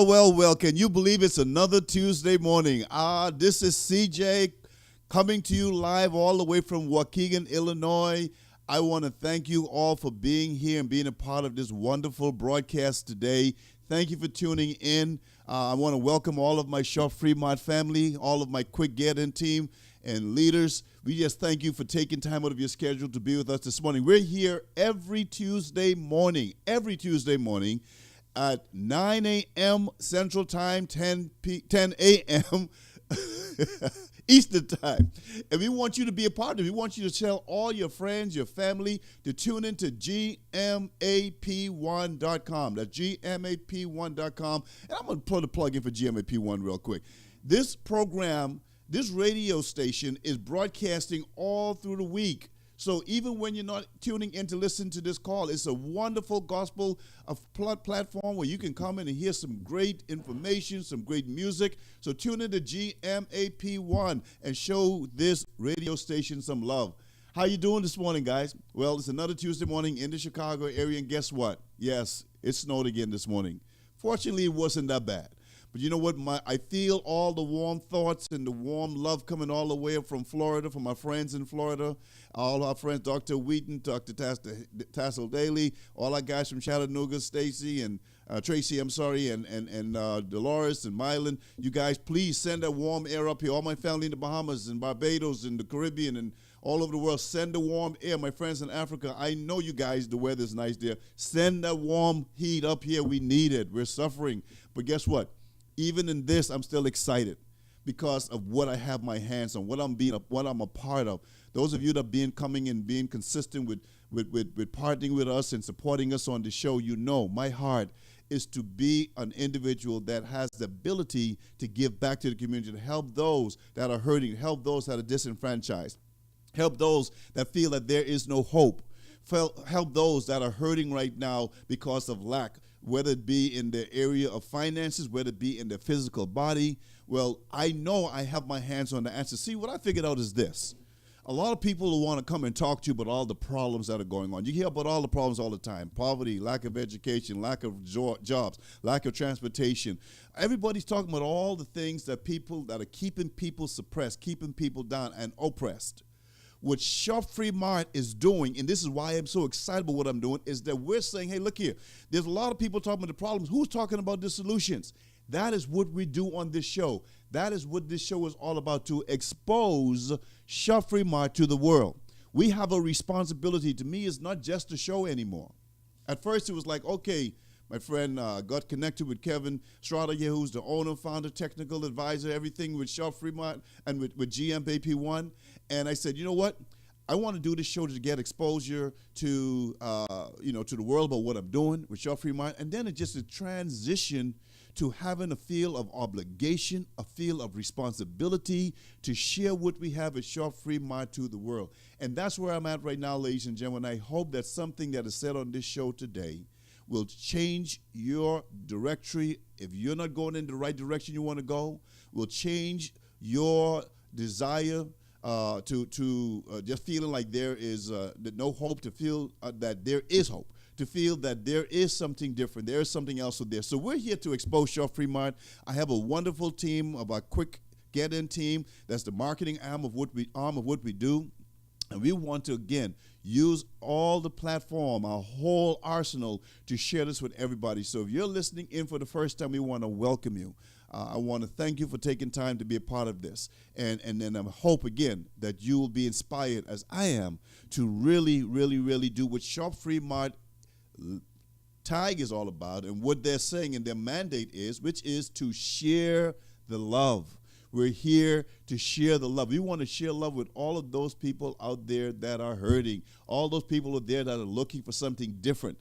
Well. Can you believe it's another Tuesday morning? This is CJ coming to you live all the way from Waukegan, Illinois. I want to thank you all for being here and being a part of this wonderful broadcast today. Thank you for tuning in. I want to welcome all of my Shop Fremont family, all of my Quick Get In team and leaders. We just thank you for taking time out of your schedule to be with us this morning. We're here every Tuesday morning at 9 a.m. Central Time, 10 a.m. Eastern Time. And we want you to be a part of it. We want you to tell all your friends, your family, to tune into GMAP1.com. That's GMAP1.com. And I'm going to put a plug in for GMAP1 real quick. This program, this radio station is broadcasting all through the week. So even when you're not tuning in to listen to this call, it's a wonderful gospel platform where you can come in and hear some great information, some great music. So tune in to GMAP1 and show this radio station some love. How you doing this morning, guys? Well, it's another Tuesday morning in the Chicago area, and guess what? Yes, it snowed again this morning. Fortunately, it wasn't that bad. But you know what? I feel all the warm thoughts and the warm love coming all the way from Florida, from my friends in Florida, all our friends, Dr. Wheaton, Dr. Tassel Daly, all our guys from Chattanooga, Tracy, and Dolores and Mylan. You guys, please send that warm air up here. All my family in the Bahamas and Barbados and the Caribbean and all over the world, send the warm air. My friends in Africa, I know you guys, the weather's nice there. Send that warm heat up here. We need it. We're suffering. But guess what? Even in this, I'm still excited because of what I have my hands on, what I'm a part of. Those of you that have coming and being consistent with partnering with us and supporting us on the show, you know my heart is to be an individual that has the ability to give back to the community, to help those that are hurting, help those that are disenfranchised, help those that feel that there is no hope, help those that are hurting right now because of lack, whether it be in the area of finances, whether it be in their physical body. Well, I know I have my hands on the answer. See, what I figured out is this. A lot of people who want to come and talk to you about all the problems that are going on. You hear about all the problems all the time. Poverty, lack of education, lack of jobs, lack of transportation. Everybody's talking about all the things that are keeping people suppressed, keeping people down and oppressed. What Shop Fremont is doing, and this is why I'm so excited about what I'm doing, is that we're saying, hey, look here, there's a lot of people talking about the problems. Who's talking about the solutions? That is what we do on this show. That is what this show is all about, to expose Shop Fremont to the world. We have a responsibility. To me, it's not just a show anymore. At first, it was like, okay, my friend got connected with Kevin Strada here, who's the owner, founder, technical advisor, everything with Shop Fremont and with GMAP1. And I said, you know what? I want to do this show to get exposure to the world about what I'm doing with Shop Fremont. And then it's just a transition to having a feel of obligation, a feel of responsibility to share what we have at Shop Fremont to the world. And that's where I'm at right now, ladies and gentlemen. I hope that something that is said on this show today will change your directory. If you're not going in the right direction you want to go, will change your desire to just feeling like there is no hope, to feel that there is hope, to feel that there is something different, there is something else there. So we're here to expose Shop Fremont. I have a wonderful team of our Quick Get In team. That's the marketing arm of what we do. And we want to, again, use all the platform, our whole arsenal, to share this with everybody. So if you're listening in for the first time, we want to welcome you. I want to thank you for taking time to be a part of this. And then I hope, again, that you will be inspired, as I am, to really, really, really do what Shop Fremont tag is all about and what they're saying and their mandate is, which is to share the love. We're here to share the love. We want to share love with all of those people out there that are hurting, all those people out there that are looking for something different.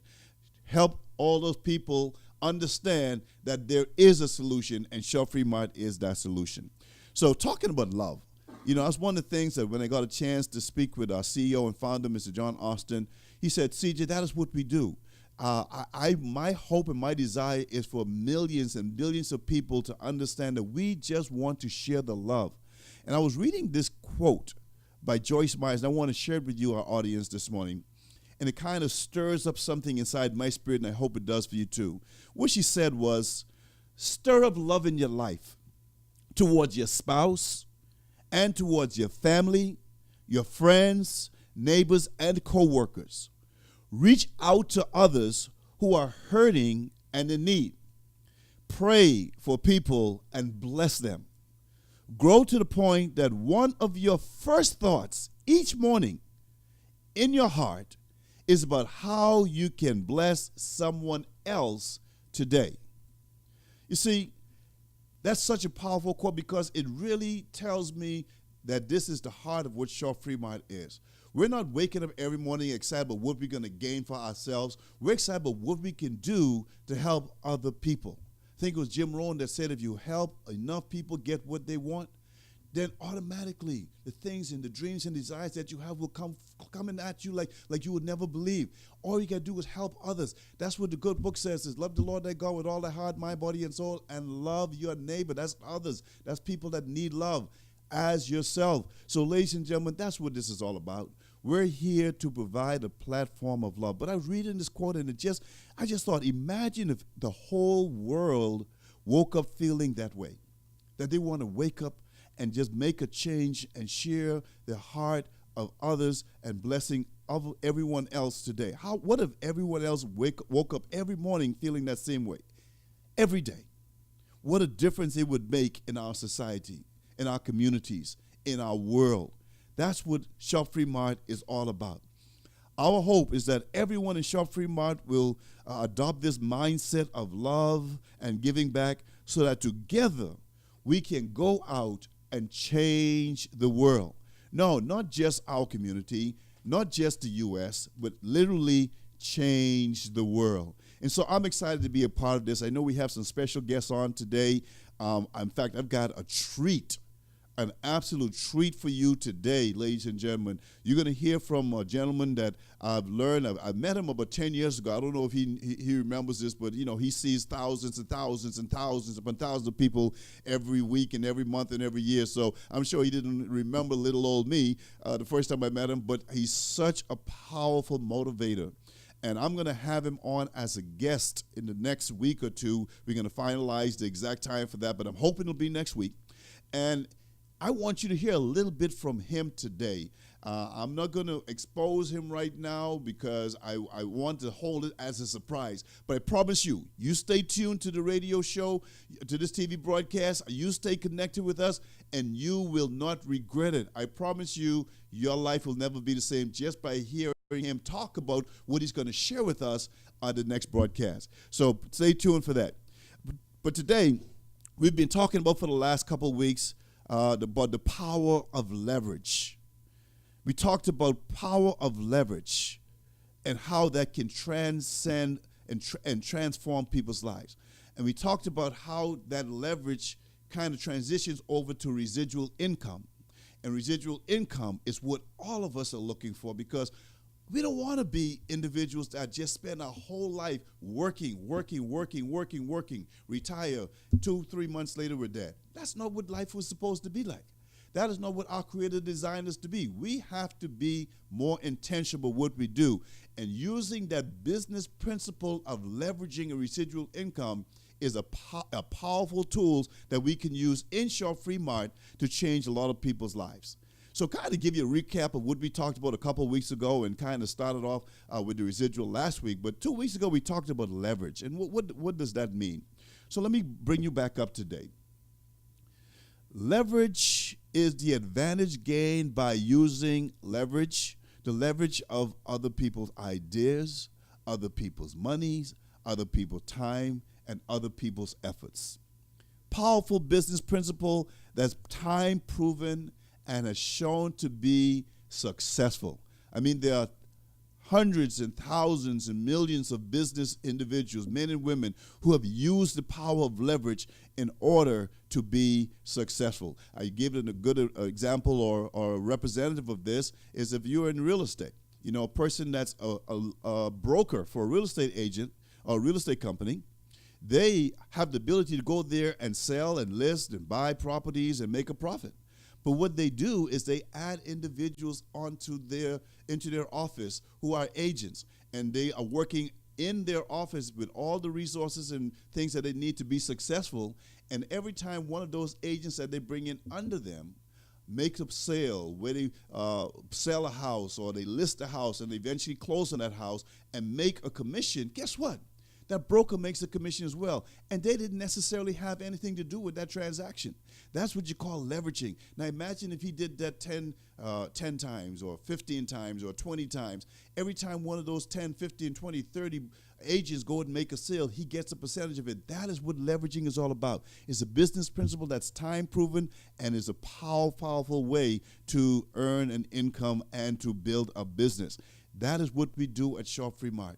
Help all those people understand that there is a solution, and Shop Fremont is that solution. So talking about love, that's one of the things that when I got a chance to speak with our CEO and founder, Mr. John Austin, he said, CJ, that is what we do. My hope and my desire is for millions and billions of people to understand that we just want to share the love. And I was reading this quote by Joyce Myers, and I want to share it with you, our audience, this morning. And it kind of stirs up something inside my spirit, and I hope it does for you too. What she said was, Stir up love in your life towards your spouse and towards your family, your friends, neighbors, and co-workers. Reach out to others who are hurting and in need. Pray for people and bless them. Grow to the point that one of your first thoughts each morning in your heart is about how you can bless someone else today. You see, that's such a powerful quote because it really tells me that this is the heart of what Short Fremont is. We're not waking up every morning excited about what we're going to gain for ourselves. We're excited about what we can do to help other people. I think it was Jim Rohn that said if you help enough people get what they want, then automatically the things and the dreams and desires that you have will come coming at you like you would never believe. All you got to do is help others. That's what the good book says is love the Lord thy God with all thy heart, mind, body, and soul, and love your neighbor. That's others. That's people that need love as yourself. So ladies and gentlemen, that's what this is all about. We're here to provide a platform of love. But I was reading this quote and I just thought, imagine if the whole world woke up feeling that way, that they want to wake up and just make a change and share the heart of others and blessing of everyone else today. What if everyone else woke up every morning feeling that same way? Every day. What a difference it would make in our society, in our communities, in our world. That's what Shop Free Mart is all about. Our hope is that everyone in Shop Free Mart will adopt this mindset of love and giving back so that together we can go out and change the world. No, not just our community, not just the U.S., but literally change the world. And so I'm excited to be a part of this. I know we have some special guests on today. In fact, I've got a treat, an absolute treat for you today, ladies and gentlemen. You're going to hear from a gentleman that I've learned. I met him about 10 years ago. I don't know if he remembers this, but, you know, he sees thousands and thousands and thousands upon thousands of people every week and every month and every year. So I'm sure he didn't remember little old me the first time I met him, but he's such a powerful motivator. And I'm going to have him on as a guest in the next week or two. We're going to finalize the exact time for that, but I'm hoping it'll be next week. And I want you to hear a little bit from him today. I'm not going to expose him right now because I want to hold it as a surprise. But I promise you, you stay tuned to the radio show, to this TV broadcast. You stay connected with us, and you will not regret it. I promise you, your life will never be the same just by hearing him talk about what he's going to share with us on the next broadcast. So stay tuned for that. But today, we've been talking about for the last couple of weeks about the power of leverage. We talked about power of leverage and how that can transcend and transform people's lives. And we talked about how that leverage kind of transitions over to residual income. And residual income is what all of us are looking for because we don't want to be individuals that just spend our whole life working, retire, 2-3 months later we're dead. That's not what life was supposed to be like. That is not what our Creator designed us to be. We have to be more intentional about what we do. And using that business principle of leveraging a residual income is a powerful tool that we can use in Shop Free Mart to change a lot of people's lives. So kind of give you a recap of what we talked about a couple of weeks ago and kind of started off with the residual last week. But 2 weeks ago, we talked about leverage. And what does that mean? So let me bring you back up to date. Leverage is the advantage gained by using leverage, the leverage of other people's ideas, other people's monies, other people's time, and other people's efforts. Powerful business principle that's time proven and has shown to be successful. I mean, there are hundreds and thousands and millions of business individuals, men and women, who have used the power of leverage in order to be successful. I give it a good example or a representative of this is if you're in real estate. You know, a person that's a broker for a real estate agent or a real estate company, they have the ability to go there and sell and list and buy properties and make a profit. But what they do is they add individuals into their office who are agents, and they are working in their office with all the resources and things that they need to be successful. And every time one of those agents that they bring in under them make a sale, where they sell a house or they list a house and they eventually close on that house and make a commission, guess what? That broker makes a commission as well. And they didn't necessarily have anything to do with that transaction. That's what you call leveraging. Now imagine if he did that 10 times or 15 times or 20 times. Every time one of those 10, 15, 20, 30 agents go and make a sale, he gets a percentage of it. That is what leveraging is all about. It's a business principle that's time proven and is a powerful way to earn an income and to build a business. That is what we do at Shaw Free Mart.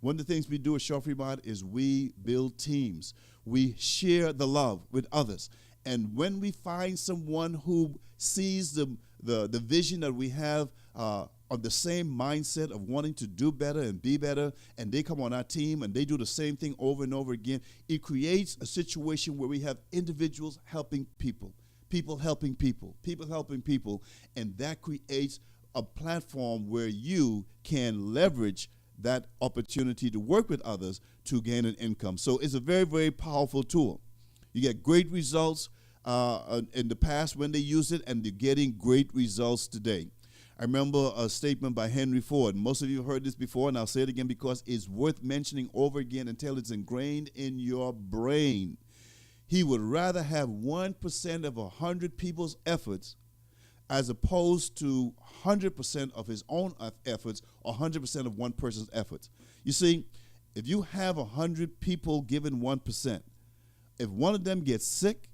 One of the things we do at Shaw Free Mart is we build teams. We share the love with others. And when we find someone who sees the vision that we have of the same mindset of wanting to do better and be better, and they come on our team and they do the same thing over and over again, it creates a situation where we have individuals helping people, people helping people, people helping people, and that creates a platform where you can leverage that opportunity to work with others to gain an income. So it's a very, very powerful tool. You get great results in the past when they used it, and they're getting great results today. I remember a statement by Henry Ford. Most of you have heard this before, and I'll say it again because it's worth mentioning over again until it's ingrained in your brain. He would rather have 1% of 100 people's efforts as opposed to 100% of his own efforts or 100% of one person's efforts. You see, if you have 100 people giving 1%, if one of them gets sick,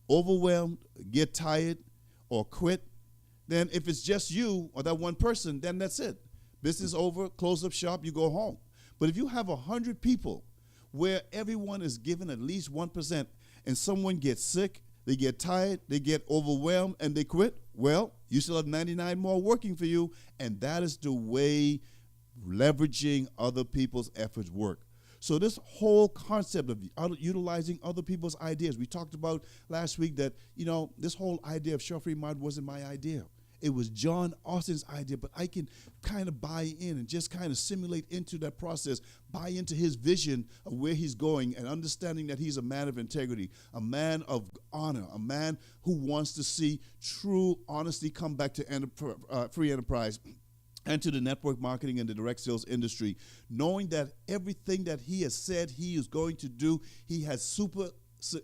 overwhelmed, get tired, or quit, then if it's just you or that one person, then that's it. Business over, close up shop, you go home. But if you have 100 people where everyone is given at least 1% and someone gets sick, they get tired, they get overwhelmed, and they quit, well, you still have 99 more working for you, and that is the way leveraging other people's efforts work. So this whole concept of utilizing other people's ideas, we talked about last week that, this whole idea of Shaw Free Mart wasn't my idea. It was John Austin's idea, but I can kind of buy in and just kind of simulate into that process, buy into his vision of where he's going and understanding that he's a man of integrity, a man of honor, a man who wants to see true honesty come back to free enterprise and to the network marketing and the direct sales industry, knowing that everything that he has said he is going to do, he has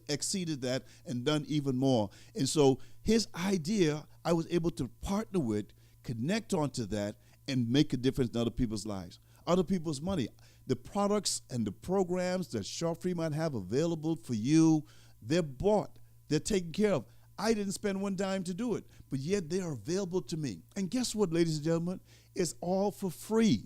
exceeded that and done even more. And so his idea, I was able to partner with, connect onto that, and make a difference in other people's lives, other people's money. The products and the programs that Shaw Free Mart have available for you, they're bought, they're taken care of. I didn't spend one dime to do it, but yet they are available to me. And guess what, ladies and gentlemen? It's all for free,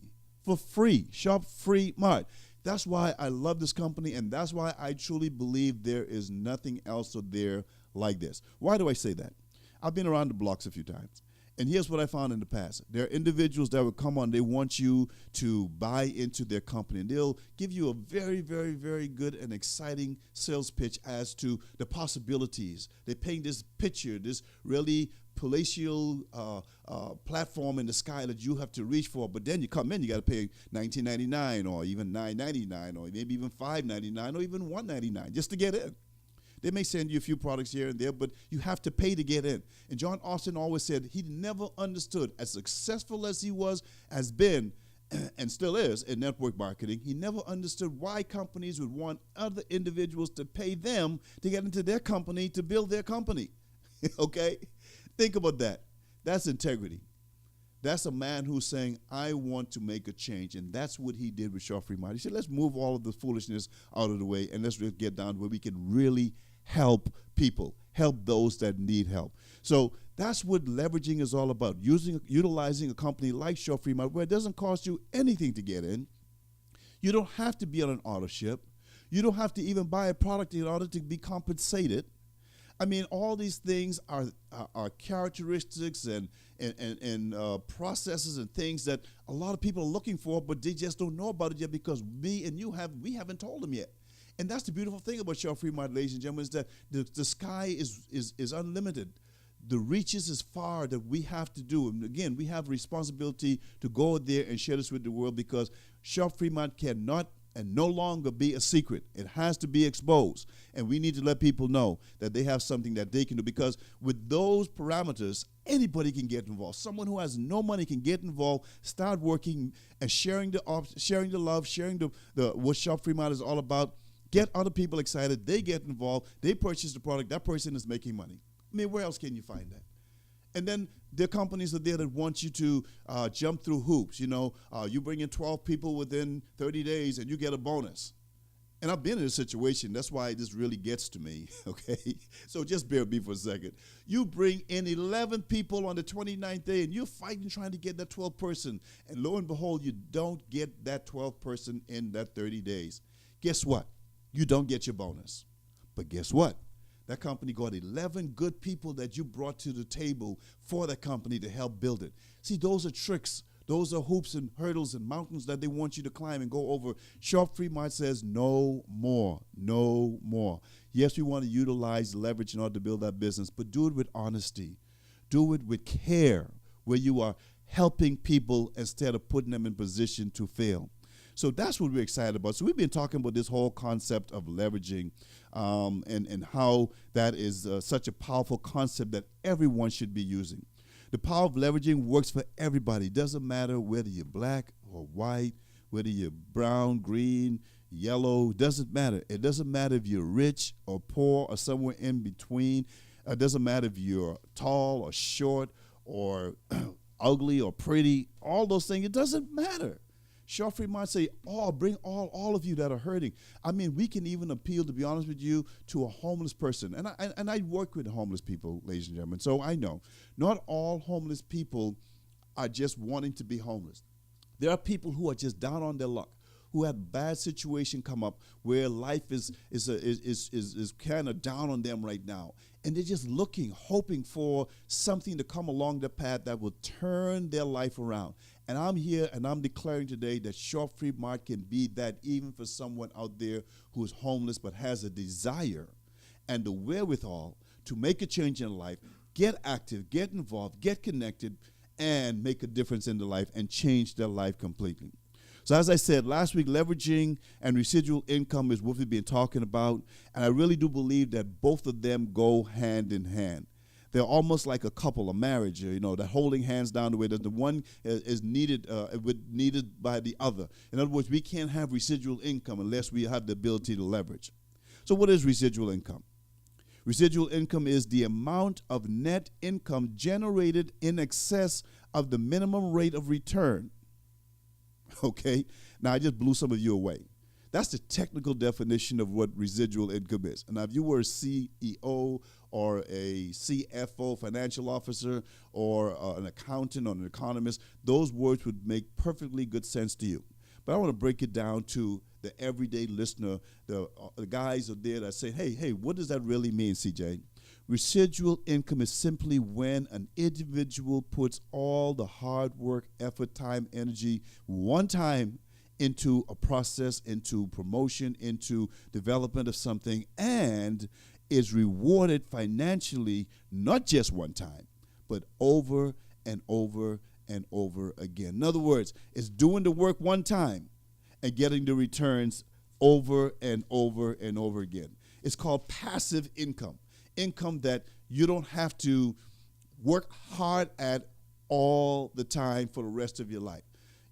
Shaw Free Mart. That's why I love this company, and that's why I truly believe there is nothing else out there like this. Why do I say that? I've been around the blocks a few times, and here's what I found in the past. There are individuals that will come on, they want you to buy into their company, and they'll give you a very, very, very good and exciting sales pitch as to the possibilities. They paint this picture, this really palatial platform in the sky that you have to reach for, but then you come in, you got to pay $19.99 or even $9.99 or maybe even $5.99 or even $1.99 just to get in. They may send you a few products here and there, but you have to pay to get in. And John Austin always said he never understood, as successful as he has been, and still is in network marketing, he never understood why companies would want other individuals to pay them to get into their company to build their company. Okay? Think about that. That's integrity. That's a man who's saying, I want to make a change. And that's what he did with Shaw Free Mart. He said, let's move all of the foolishness out of the way and let's get down to where we can really help people, help those that need help. So that's what leveraging is all about, utilizing a company like Shaw Free Mart where it doesn't cost you anything to get in. You don't have to be on an auto ship. You don't have to even buy a product in order to be compensated. I mean, all these things are characteristics and processes and things that a lot of people are looking for, but they just don't know about it yet because me and we haven't told them yet. And that's the beautiful thing about Shaw Free Mart, ladies and gentlemen, is that the sky is unlimited. the reaches is far that we have to do. And again, we have a responsibility to go there and share this with the world, because Shop Fremont cannot and no longer be a secret. It has to be exposed. And we need to let people know that they have something that they can do, because with those parameters, anybody can get involved. Someone who has no money can get involved, start working and sharing the love, sharing the what Shop Fremont is all about. Get other people excited. They get involved. They purchase the product. That person is making money. I mean, where else can you find that? And then there are companies are there that want you to jump through hoops. You bring in 12 people within 30 days and you get a bonus. And I've been in a situation. That's why this really gets to me, okay? So just bear with me for a second. You bring in 11 people on the 29th day, and you're fighting trying to get that 12th person. And lo and behold, you don't get that 12th person in that 30 days. Guess what? You don't get your bonus. But guess what? That company got 11 good people that you brought to the table for that company to help build it. See, those are tricks. Those are hoops and hurdles and mountains that they want you to climb and go over. Shop Fremont says no more, no more. Yes, we want to utilize leverage in order to build that business, but do it with honesty. Do it with care, where you are helping people instead of putting them in position to fail. So that's what we're excited about. So we've been talking about this whole concept of leveraging and how that is such a powerful concept that everyone should be using. The power of leveraging works for everybody. It doesn't matter whether you're black or white, whether you're brown, green, yellow. It doesn't matter. It doesn't matter if you're rich or poor or somewhere in between. It doesn't matter if you're tall or short or ugly or pretty. All those things, it doesn't matter. Shop Fremont say, bring all of you that are hurting. I mean, we can even appeal, to be honest with you, to a homeless person. And I work with homeless people, ladies and gentlemen, so I know. Not all homeless people are just wanting to be homeless. There are people who are just down on their luck, who had bad situation come up where life is kind of down on them right now. And they're just looking, hoping for something to come along the path that will turn their life around. And I'm here and I'm declaring today that Shop Fremont can be that, even for someone out there who is homeless but has a desire and the wherewithal to make a change in life, get active, get involved, get connected, and make a difference in their life and change their life completely. So as I said, last week, leveraging and residual income is what we've been talking about. And I really do believe that both of them go hand in hand. They're almost like a couple, a marriage, that holding hands down the way that the one is needed by the other. In other words, we can't have residual income unless we have the ability to leverage. So what is residual income? Residual income is the amount of net income generated in excess of the minimum rate of return. Okay? Now, I just blew some of you away. That's the technical definition of what residual income is. And now, if you were a CEO or a CFO, financial officer, or an accountant or an economist, those words would make perfectly good sense to you. But I want to break it down to the everyday listener, the guys out there that say, hey, what does that really mean, CJ? Residual income is simply when an individual puts all the hard work, effort, time, energy, one time into a process, into promotion, into development of something, and is rewarded financially, not just one time, but over and over and over again. In other words, it's doing the work one time and getting the returns over and over and over again. It's called passive income, income that you don't have to work hard at all the time for the rest of your life.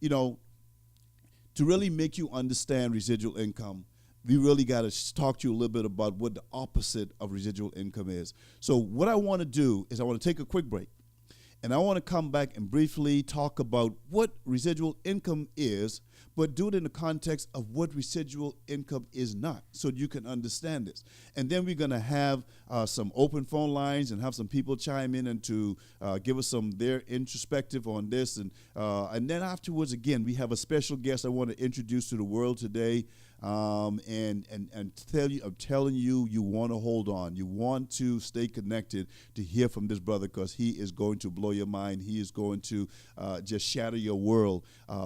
To really make you understand residual income, we really got to talk to you a little bit about what the opposite of residual income is. So what I want to do is I want to take a quick break. And I want to come back and briefly talk about what residual income is, but do it in the context of what residual income is not, so you can understand this. And then we're going to have some open phone lines and have some people chime in and to give us their introspective on this. And then afterwards, again, we have a special guest I want to introduce to the world today. And I'm telling you, you want to hold on. You want to stay connected to hear from this brother, because he is going to blow your mind. He is going to just shatter your world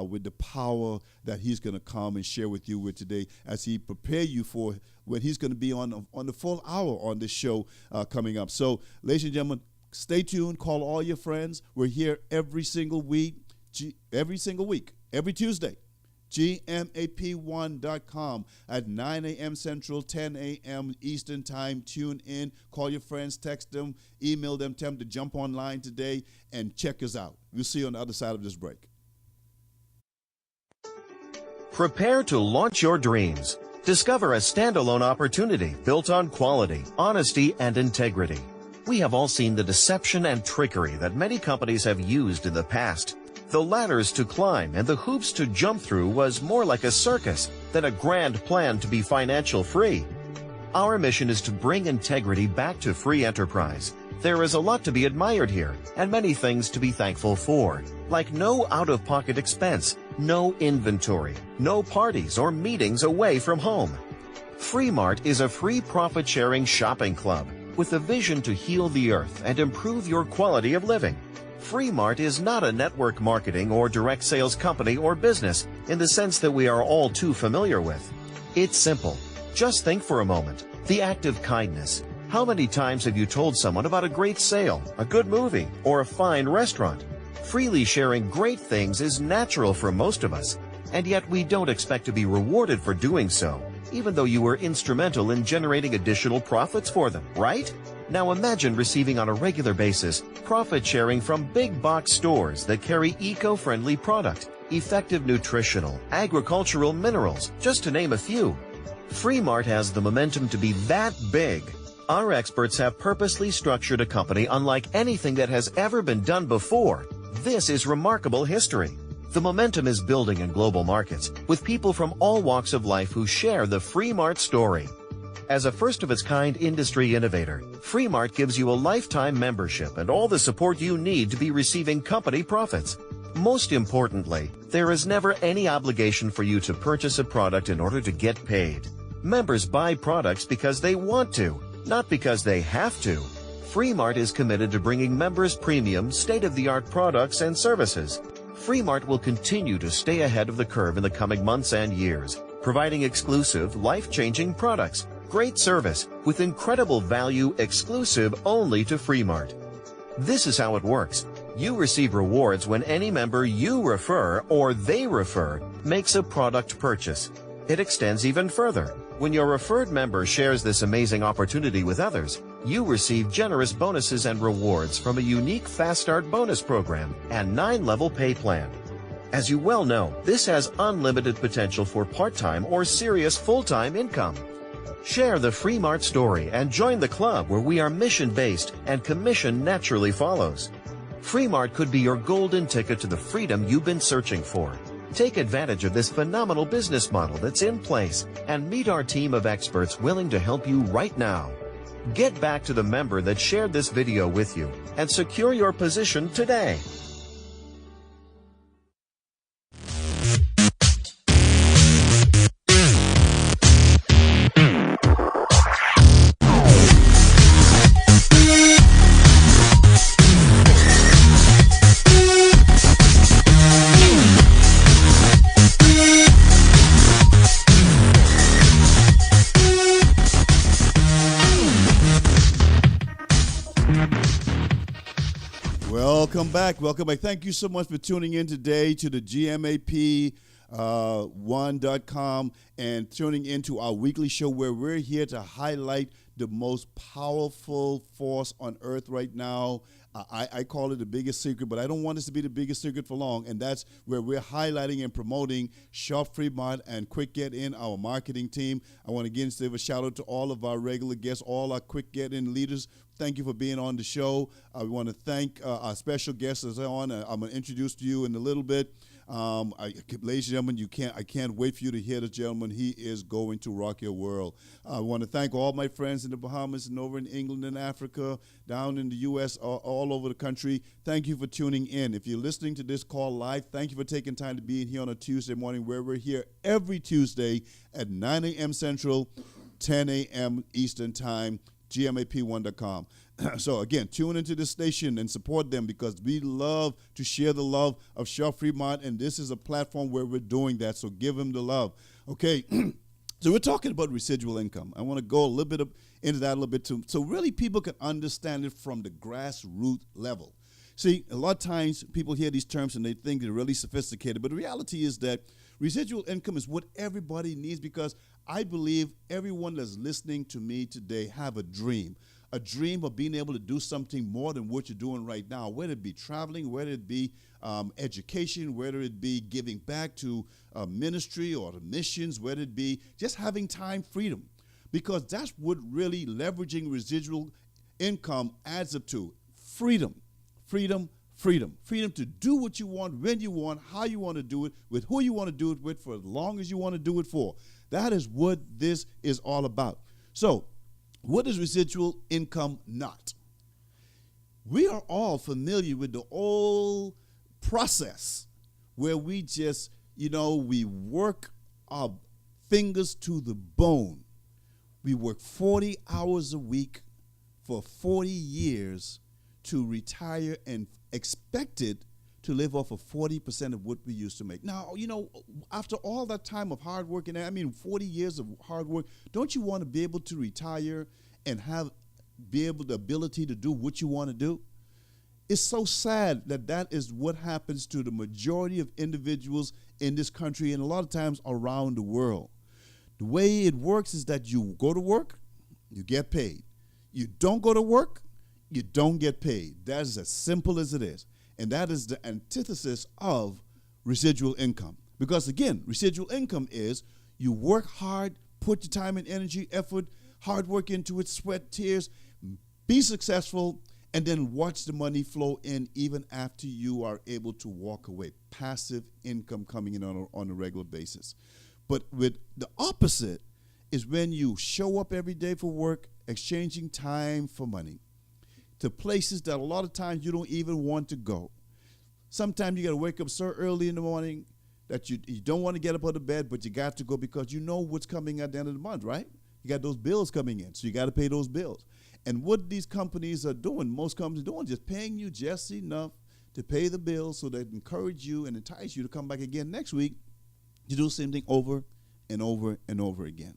with the power that he's going to come and share with you with today, as he prepare you for when he's going to be on the full hour on this show coming up. So, ladies and gentlemen, Stay tuned. Call all your friends. We're here every single week, every Tuesday. GMAP1.com at 9 a.m. Central, 10 a.m. Eastern Time. Tune in. Call your friends, text them, email them, tell them to jump online today and check us out. We'll see you on the other side of this break. Prepare to launch your dreams. Discover a standalone opportunity built on quality, honesty, and integrity. We have all seen the deception and trickery that many companies have used in the past. The ladders to climb and the hoops to jump through was more like a circus than a grand plan to be financial free. Our mission is to bring integrity back to free enterprise. There is a lot to be admired here and many things to be thankful for, like no out-of-pocket expense, no inventory, no parties or meetings away from home. Mart is a free profit-sharing shopping club with a vision to heal the earth and improve your quality of living. Mart is not a network marketing or direct sales company or business in the sense that we are all too familiar with. It's simple. Just think for a moment. The act of kindness. How many times have you told someone about a great sale, a good movie, or a fine restaurant? Freely sharing great things is natural for most of us, and yet we don't expect to be rewarded for doing so, even though you were instrumental in generating additional profits for them, right? Now imagine receiving on a regular basis profit sharing from big box stores that carry eco-friendly product, effective nutritional, agricultural minerals, just to name a few. Mart has the momentum to be that big. Our experts have purposely structured a company unlike anything that has ever been done before. This is remarkable history. The momentum is building in global markets with people from all walks of life who share the Mart story. As a first-of-its-kind industry innovator, Mart gives you a lifetime membership and all the support you need to be receiving company profits. Most importantly, there is never any obligation for you to purchase a product in order to get paid. Members buy products because they want to, not because they have to. Mart is committed to bringing members premium, state-of-the-art products and services. Mart will continue to stay ahead of the curve in the coming months and years, providing exclusive, life-changing products, great service, with incredible value exclusive only to Mart. This is how it works. You receive rewards when any member you refer or they refer makes a product purchase. It extends even further. When your referred member shares this amazing opportunity with others, you receive generous bonuses and rewards from a unique Fast Start bonus program and 9-level pay plan. As you well know, this has unlimited potential for part-time or serious full-time income. Share the Mart story and join the club where we are mission-based and commission naturally follows. Mart could be your golden ticket to the freedom you've been searching for. Take advantage of this phenomenal business model that's in place and meet our team of experts willing to help you right now. Get back to the member that shared this video with you and secure your position today. Welcome back. Thank you so much for tuning in today to the GMAP1.com and tuning into our weekly show where we're here to highlight the most powerful force on earth right now. I call it the biggest secret, but I don't want this to be the biggest secret for long, and that's where we're highlighting and promoting Shop Mart and Quick Get In, our marketing team. I want to again give a shout out to all of our regular guests, all our Quick Get In leaders. Thank you for being on the show. I want to thank our special guests that's on. I'm going to introduce to you in a little bit. Ladies and gentlemen, I can't wait for you to hear this gentleman. He is going to rock your world. I want to thank all my friends in the Bahamas and over in England and Africa, down in the U.S., all over the country. Thank you for tuning in. If you're listening to this call live, thank you for taking time to be in here on a Tuesday morning where we're here every Tuesday at 9 a.m. Central, 10 a.m. Eastern Time, GMAP1.com. So again, tune into this station and support them because we love to share the love of Shop Mart, and this is a platform where we're doing that. So give them the love. Okay, so we're talking about residual income. I want to go a little bit into that a little bit too, so really people can understand it from the grassroots level. See, a lot of times people hear these terms and they think they're really sophisticated, but the reality is that residual income is what everybody needs, because I believe everyone that's listening to me today have a dream of being able to do something more than what you're doing right now, whether it be traveling, whether it be education, whether it be giving back to ministry or the missions, whether it be just having time freedom, because that's what really leveraging residual income adds up to: freedom. Freedom, freedom. Freedom to do what you want, when you want, how you want to do it, with who you want to do it with, for as long as you want to do it for. That is what this is all about. So, what is residual income not? We are all familiar with the old process where we just, we work our fingers to the bone. We work 40 hours a week for 40 years to retire and expected to live off of 40% of what we used to make. Now, after all that time of hard work, and 40 years of hard work, don't you want to be able to retire and the ability to do what you want to do? It's so sad that is what happens to the majority of individuals in this country and a lot of times around the world. The way it works is that you go to work, you get paid. You don't go to work, you don't get paid. That is as simple as it is. And that is the antithesis of residual income. Because again, residual income is you work hard, put your time and energy, effort, hard work into it, sweat, tears, be successful, and then watch the money flow in even after you are able to walk away. Passive income coming in on a regular basis. But with the opposite is when you show up every day for work, exchanging time for money to places that a lot of times you don't even want to go. Sometimes you got to wake up so early in the morning that you don't want to get up out of bed, but you got to go because you know what's coming at the end of the month, right? You got those bills coming in, so you got to pay those bills. And what these companies are doing, most companies are doing, just paying you just enough to pay the bills so they encourage you and entice you to come back again next week to do the same thing over and over and over again.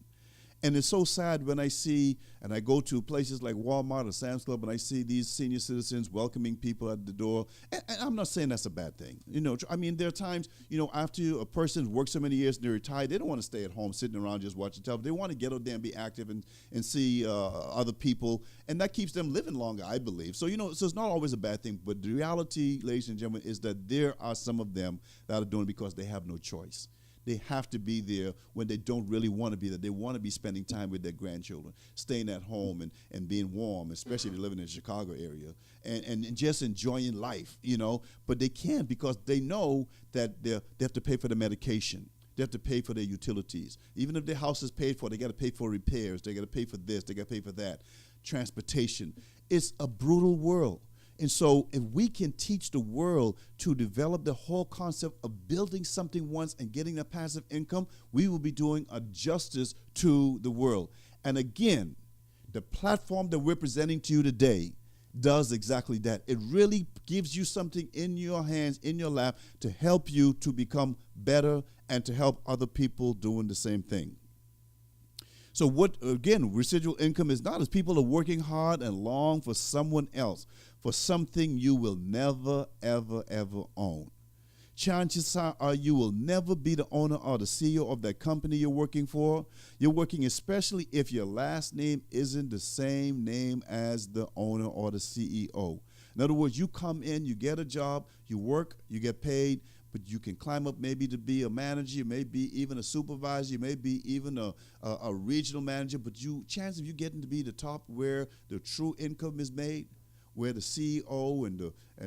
And it's so sad when I see, and I go to places like Walmart or Sam's Club, and I see these senior citizens welcoming people at the door. And I'm not saying that's a bad thing. There are times, after a person works so many years and they're retired, they don't want to stay at home sitting around just watching television. They want to get out there and be active and see other people. And that keeps them living longer, I believe. So, so it's not always a bad thing. But the reality, ladies and gentlemen, is that there are some of them that are doing it because they have no choice. They have to be there when they don't really want to be there. They want to be spending time with their grandchildren, staying at home and being warm, especially if they're living in the Chicago area, and just enjoying life, But they can't because they know that they have to pay for the medication. They have to pay for their utilities. Even if their house is paid for, they got to pay for repairs. They got to pay for this. They got to pay for that. Transportation. It's a brutal world. And so if we can teach the world to develop the whole concept of building something once and getting a passive income, we will be doing a justice to the world. And again, the platform that we're presenting to you today does exactly that. It really gives you something in your hands, in your lap, to help you to become better and to help other people doing the same thing. So what, again, residual income is not, is people are working hard and long for someone else, for something you will never, ever, ever own. Chances are you will never be the owner or the CEO of that company you're working for. You're working especially if your last name isn't the same name as the owner or the CEO. In other words, you come in, you get a job, you work, you get paid, but you can climb up maybe to be a manager, you may be even a supervisor, you may be even a regional manager, but chance of you getting to be the top where the true income is made, where the CEO and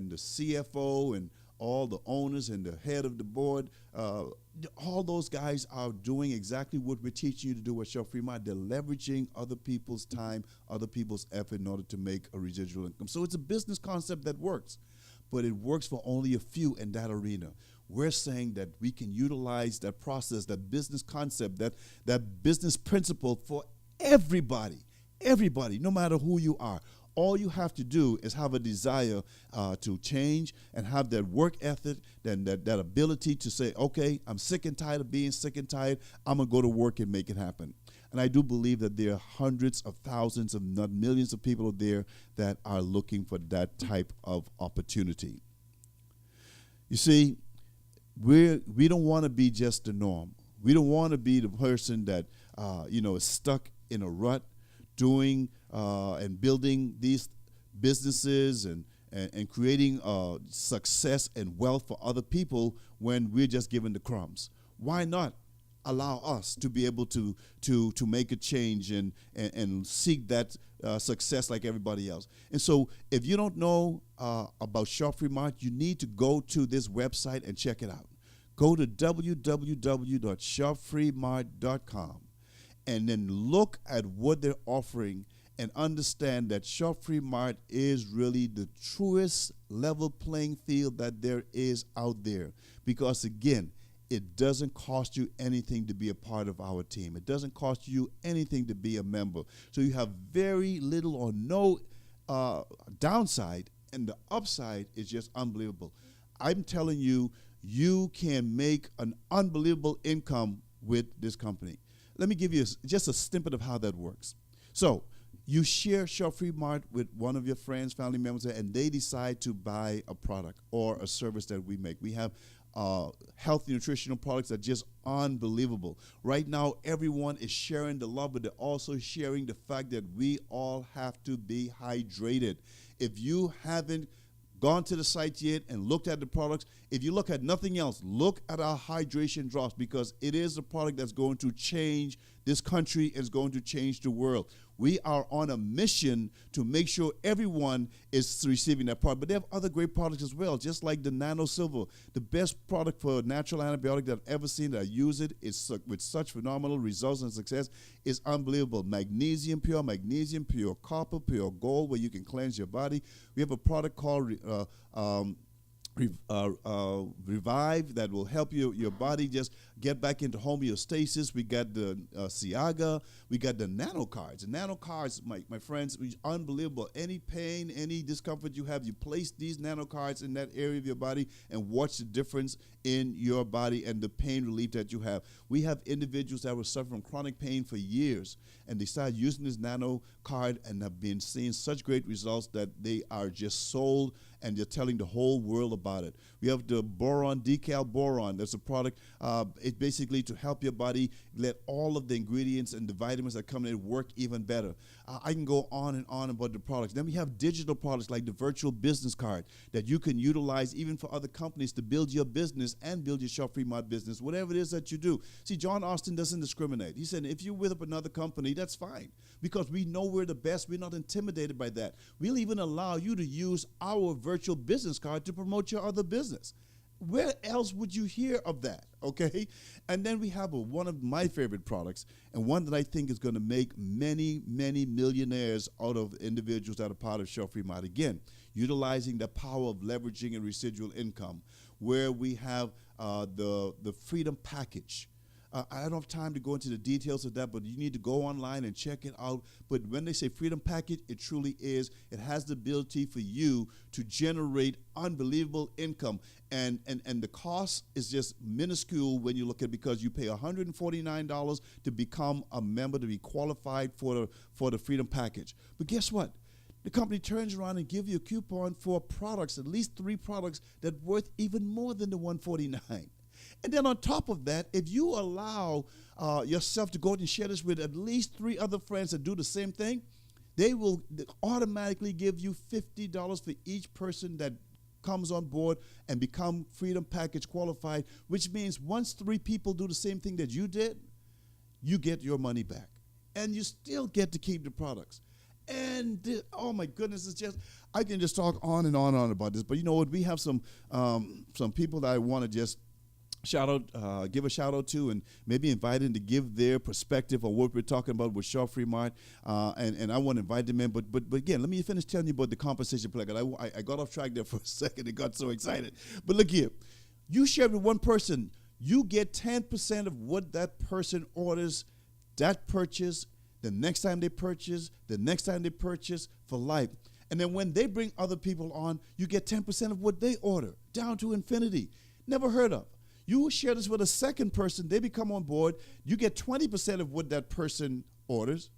the CFO and all the owners and the head of the board, all those guys are doing exactly what we're teaching you to do at Chef Fremont. They're leveraging other people's time, other people's effort in order to make a residual income. So it's a business concept that works, but it works for only a few in that arena. We're saying that we can utilize that process, that business concept, that business principle for everybody, no matter who you are. All you have to do is have a desire to change and have that work ethic, that ability to say, okay, I'm sick and tired of being sick and tired. I'm going to go to work and make it happen. And I do believe that there are hundreds of thousands, if not millions of people out there that are looking for that type of opportunity. You see, we don't want to be just the norm. We don't want to be the person that, is stuck in a rut doing and building these businesses and creating success and wealth for other people when we're just given the crumbs. Why not allow us to be able to make a change and seek that success like everybody else? And so if you don't know about Shop Free Mart, you need to go to this website and check it out. Go to www.shopfreemart.com and then look at what they're offering and understand that Shop Free Mart is really the truest level playing field that there is out there. Because again, it doesn't cost you anything to be a part of our team. It doesn't cost you anything to be a member. So you have very little or no downside, and the upside is just unbelievable. I'm telling you, you can make an unbelievable income with this company. Let me give you just a snippet of how that works. So you share Shop Free Mart with one of your friends, family members, and they decide to buy a product or a service that we make. We have healthy nutritional products that are just unbelievable. Right now, everyone is sharing the love, but they're also sharing the fact that we all have to be hydrated. If you haven't gone to the site yet and looked at the products, if you look at nothing else, look at our hydration drops, because it is a product that's going to change this country, is going to change the world. We are on a mission to make sure everyone is receiving that product. But they have other great products as well, just like the Nano Silver, the best product for natural antibiotic that I've ever seen. That I use it. It's with such phenomenal results and success. It's unbelievable. Magnesium, pure copper, pure gold, where you can cleanse your body. We have a product called Revive that will help your body just get back into homeostasis. We got the Ciaga. We got the Nano Cards. The Nano Cards, my friends, is unbelievable. Any pain, any discomfort you have, you place these Nano Cards in that area of your body and watch the difference in your body and the pain relief that you have. We have individuals that were suffering from chronic pain for years, and they started using this Nano Card and have been seeing such great results that they are just sold, and they're telling the whole world about it. We have the Boron, Decal Boron. That's a product. It's basically to help your body let all of the ingredients and the vitamins that come in it work even better. I can go on and on about the products. Then we have digital products like the virtual business card that you can utilize even for other companies to build your business and build your Shop Free Mart business, whatever it is that you do. See, John Austin doesn't discriminate. He said, if you're with another company, that's fine, because we know we're the best. We're not intimidated by that. We'll even allow you to use our virtual business card to promote your other business. Where else would you hear of that, okay? And then we have one of my favorite products, and one that I think is going to make many, many millionaires out of individuals that are part of Shop Free Mart. Again, utilizing the power of leveraging and residual income, where we have the Freedom Package. I don't have time to go into the details of that, but you need to go online and check it out. But when they say Freedom Package, it truly is. It has the ability for you to generate unbelievable income. And the cost is just minuscule when you look at it, because you pay $149 to become a member, to be qualified for the Freedom Package. But guess what? The company turns around and gives you a coupon for products, at least 3 products, that are worth even more than the $149. And then on top of that, if you allow yourself to go and share this with at least 3 other friends that do the same thing, they will automatically give you $50 for each person that comes on board and become Freedom Package qualified, which means once 3 people do the same thing that you did, you get your money back. And you still get to keep the products. And oh my goodness, it's just, I can just talk on and on about this. But you know what? We have some people that I want to just give a shout out to, and maybe invite them to give their perspective on what we're talking about with Shop Free Mart, and I want to invite them in. But again, let me finish telling you about the compensation plan. I got off track there for a second. It got so excited. But look here, you share with one person, you get 10% of what that person orders, that purchase, the next time they purchase, for life. And then when they bring other people on, you get 10% of what they order, down to infinity. Never heard of. You share this with a second person. They become on board. You get 20% of what that person orders.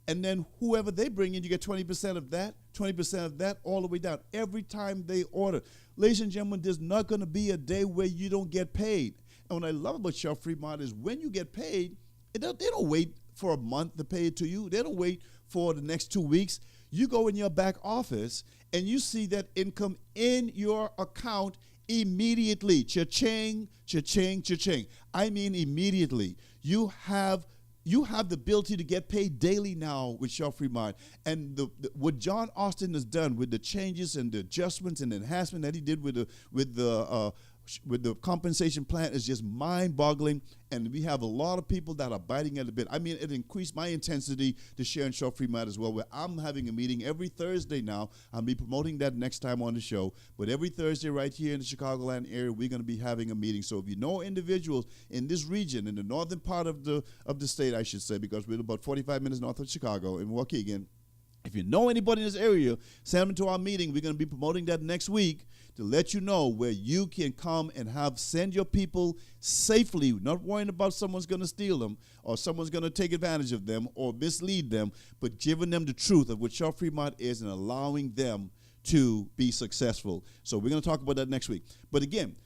And then whoever they bring in, you get 20% of that, all the way down. Every time they order. Ladies and gentlemen, there's not going to be a day where you don't get paid. And what I love about Chef Fremont is when you get paid, they don't wait for a month to pay it to you. They don't wait for the next 2 weeks. You go in your back office and you see that income in your account immediately. Cha-ching, cha-ching, cha-ching. I mean immediately. You have the ability to get paid daily now with Chef Fremont. And what John Austin has done with the changes and the adjustments and the enhancement that he did with the compensation plan is just mind-boggling, and we have a lot of people that are biting at the bit. I mean, it increased my intensity to share in Chef Fremont as well, where I'm having a meeting every Thursday now. I'll be promoting that next time on the show, but every Thursday right here in the Chicagoland area, we're going to be having a meeting. So if you know individuals in this region, in the northern part of the state, I should say, because we're about 45 minutes north of Chicago in Waukegan, if you know anybody in this area, send them to our meeting. We're going to be promoting that next week to let you know where you can come and send your people safely, not worrying about someone's going to steal them or someone's going to take advantage of them or mislead them, but giving them the truth of what Chef Fremont is and allowing them to be successful. So we're going to talk about that next week. But again,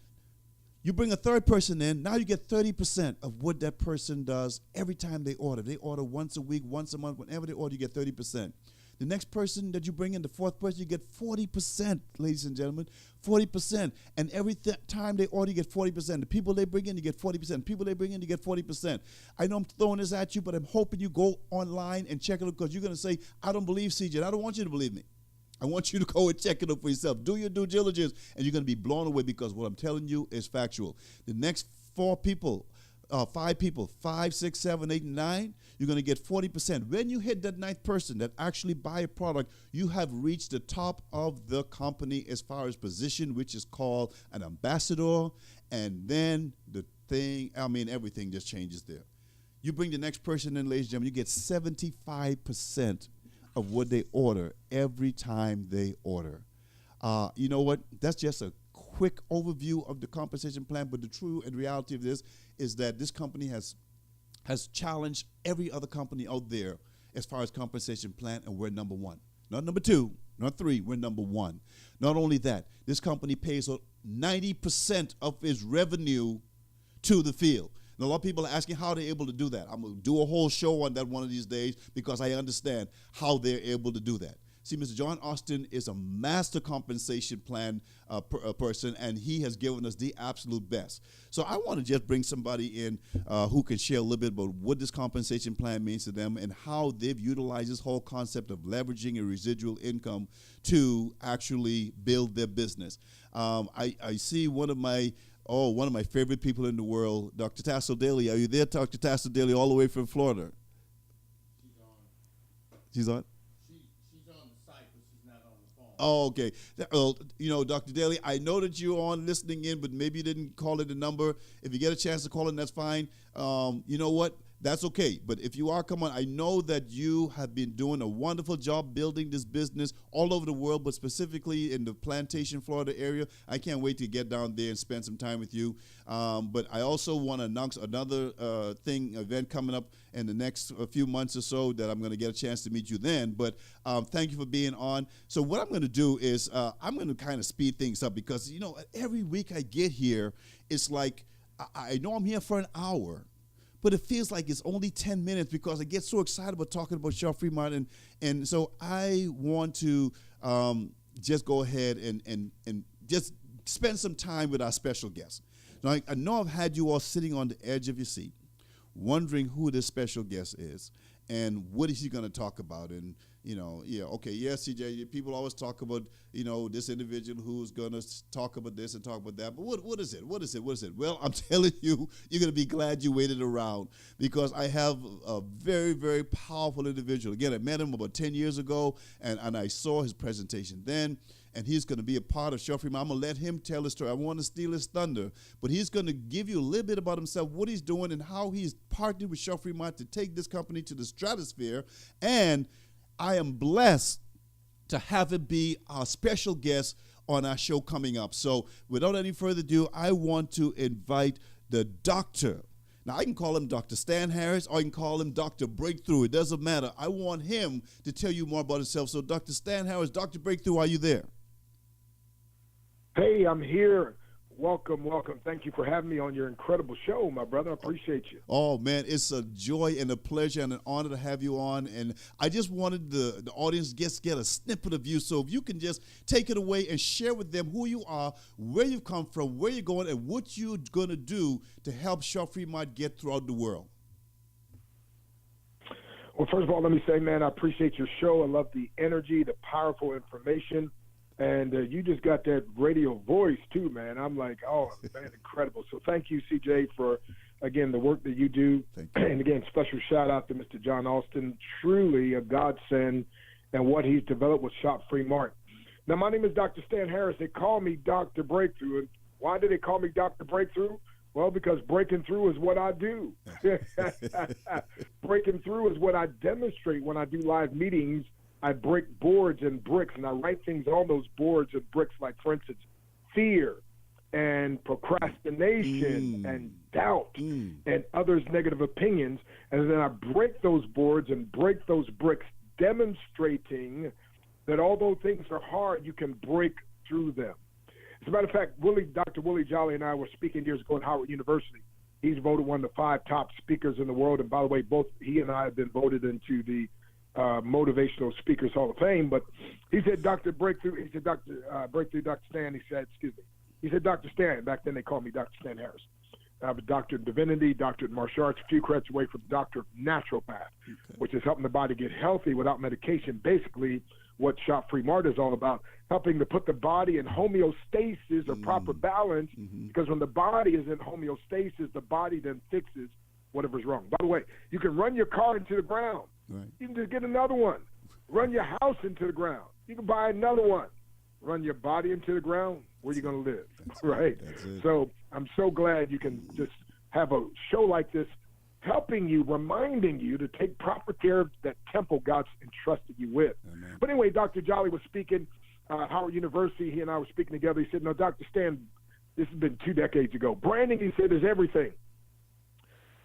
you bring a third person in, now you get 30% of what that person does every time they order. They order once a week, once a month, whenever they order, you get 30%. The next person that you bring in, the fourth person, you get 40%, ladies and gentlemen, 40%. And every time they order, you get 40%. The people they bring in, you get 40%. People they bring in, you get 40%. I know I'm throwing this at you, but I'm hoping you go online and check it out, because you're going to say, I don't believe CJ. I don't want you to believe me. I want you to go and check it out for yourself. Do your due diligence, and you're going to be blown away, because what I'm telling you is factual. The next five people, 5, 6, 7, 8, and 9, you're going to get 40%. When you hit that ninth person that actually buy a product, you have reached the top of the company as far as position, which is called an ambassador. And then everything just changes there. You bring the next person in, ladies and gentlemen, you get 75% of what they order every time they order. You know what? That's just a quick overview of the compensation plan, but the true and reality of this is that this company has challenged every other company out there as far as compensation plan, and we're number one. Not number 2, not 3, we're number 1. Not only that, this company pays 90% of its revenue to the field. And a lot of people are asking how they're able to do that. I'm going to do a whole show on that one of these days, because I understand how they're able to do that. See, Mr. John Austin is a master compensation plan person, and he has given us the absolute best. So I want to just bring somebody in who can share a little bit about what this compensation plan means to them and how they've utilized this whole concept of leveraging a residual income to actually build their business. I see one of my favorite people in the world, Dr. Tassel Daly. Are you there, Dr. Tassel Daly, all the way from Florida? She's on. She's on? Oh, okay. Dr. Daly, I know that you're on listening in, but maybe you didn't call it a number. If you get a chance to call in, that's fine. You know what? That's okay. But if you are, come on. I know that you have been doing a wonderful job building this business all over the world, but specifically in the Plantation, Florida area. I can't wait to get down there and spend some time with you. But I also want to announce another event coming up in the next few months or so that I'm going to get a chance to meet you then. But thank you for being on. So what I'm going to do is I'm going to kind of speed things up, because, every week I get here, it's like I know I'm here for an hour, but it feels like it's only 10 minutes because I get so excited about talking about Chef Fremont. And so I want to just go ahead and just spend some time with our special guest. Now, I know I've had you all sitting on the edge of your seat, wondering who this special guest is and what is he going to talk about. And, CJ, people always talk about, this individual who's going to talk about this and talk about that. But what is it? What is it? Well, I'm telling you, you're going to be glad you waited around, because I have a very, very powerful individual. Again, I met him about 10 years ago, and I saw his presentation then. And he's going to be a part of Chef Fremont. I'm going to let him tell his story. I want to steal his thunder. But he's going to give you a little bit about himself, what he's doing, and how he's partnered with Chef Fremont to take this company to the stratosphere. And I am blessed to have him be our special guest on our show coming up. So without any further ado, I want to invite the doctor. Now, I can call him Dr. Stan Harris, or I can call him Dr. Breakthrough. It doesn't matter. I want him to tell you more about himself. So, Dr. Stan Harris, Dr. Breakthrough, are you there? Hey, I'm here. Welcome, welcome. Thank you for having me on your incredible show, my brother. I appreciate you. Oh, man, it's a joy and a pleasure and an honor to have you on. And I just wanted the audience to get a snippet of you. So if you can just take it away and share with them who you are, where you've come from, where you're going, and what you're going to do to help Shop Fremont get throughout the world. Well, first of all, let me say, man, I appreciate your show. I love the energy, the powerful information. And you just got that radio voice, too, man. I'm like, oh, man, incredible. So thank you, CJ, for, again, the work that you do. And, again, special shout-out to Mr. John Austin, truly a godsend, and what he's developed with Shop Fremont. Now, my name is Dr. Stan Harris. They call me Dr. Breakthrough. And why do they call me Dr. Breakthrough? Well, because breaking through is what I do. Breaking through is what I demonstrate when I do live meetings. I break boards and bricks, and I write things on those boards and bricks, like, for instance, fear and procrastination and doubt and others' negative opinions. And then I break those boards and break those bricks, demonstrating that although things are hard, you can break through them. As a matter of fact, Dr. Willie Jolly and I were speaking years ago at Howard University. He's voted one of the 5 top speakers in the world. And by the way, both he and I have been voted into the Motivational Speakers Hall of Fame. But he said, Dr. Breakthrough, he said, Dr. Breakthrough, Dr. Stan, he said, Dr. Stan. Back then they called me Dr. Stan Harris. I have a doctorate in divinity, doctorate in martial arts, a few credits away from doctor of naturopath, which is helping the body get healthy without medication. Basically, what Shop Fremont is all about, helping to put the body in homeostasis or proper balance, because when the body is in homeostasis, the body then fixes whatever's wrong. By the way, you can run your car into the ground. Right. You can just get another one. Run your house into the ground. You can buy another one. Run your body into the ground. Where are you going to live? Right? So I'm so glad you can just have a show like this helping you, reminding you to take proper care of that temple God's entrusted you with. Amen. But anyway, Dr. Jolly was speaking at Howard University. He and I were speaking together. He said, no, Dr. Stan, this has been 2 decades ago. Branding, he said, is everything.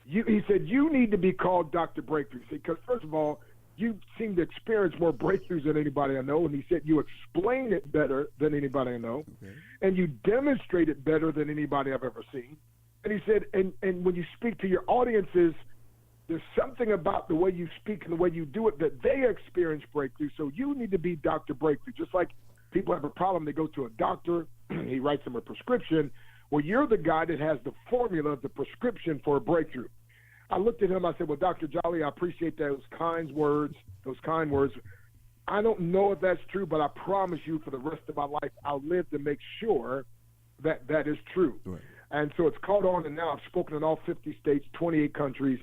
He said, you need to be called Dr. Breakthrough. Because, first of all, you seem to experience more breakthroughs than anybody I know. And he said, you explain it better than anybody I know. Okay. And you demonstrate it better than anybody I've ever seen. And he said, and when you speak to your audiences, there's something about the way you speak and the way you do it that they experience breakthrough. So you need to be Dr. Breakthrough. Just like people have a problem, they go to a doctor, he writes them a prescription. Well, you're the guy that has the formula, the prescription for a breakthrough. I looked at him, I said, well, Dr. Jolly, I appreciate those kind words. I don't know if that's true, but I promise you for the rest of my life, I'll live to make sure that that is true. Right. And so it's caught on, and now I've spoken in all 50 states, 28 countries,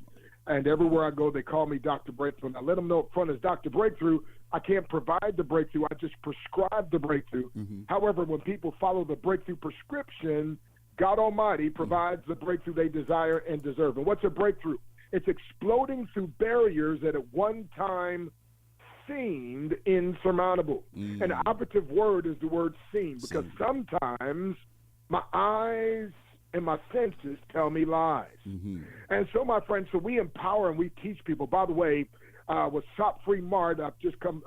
and everywhere I go, they call me Dr. Breakthrough. And I let them know up front as Dr. Breakthrough, I can't provide the breakthrough. I just prescribe the breakthrough. However, when people follow the breakthrough prescription, God Almighty provides the breakthrough they desire and deserve. And what's a breakthrough? It's exploding through barriers that at one time seemed insurmountable. And the operative word is the word seem, because sometimes my eyes and my senses tell me lies. And so, my friends, so we empower and we teach people. By the way, with Shop Fremont, I've just come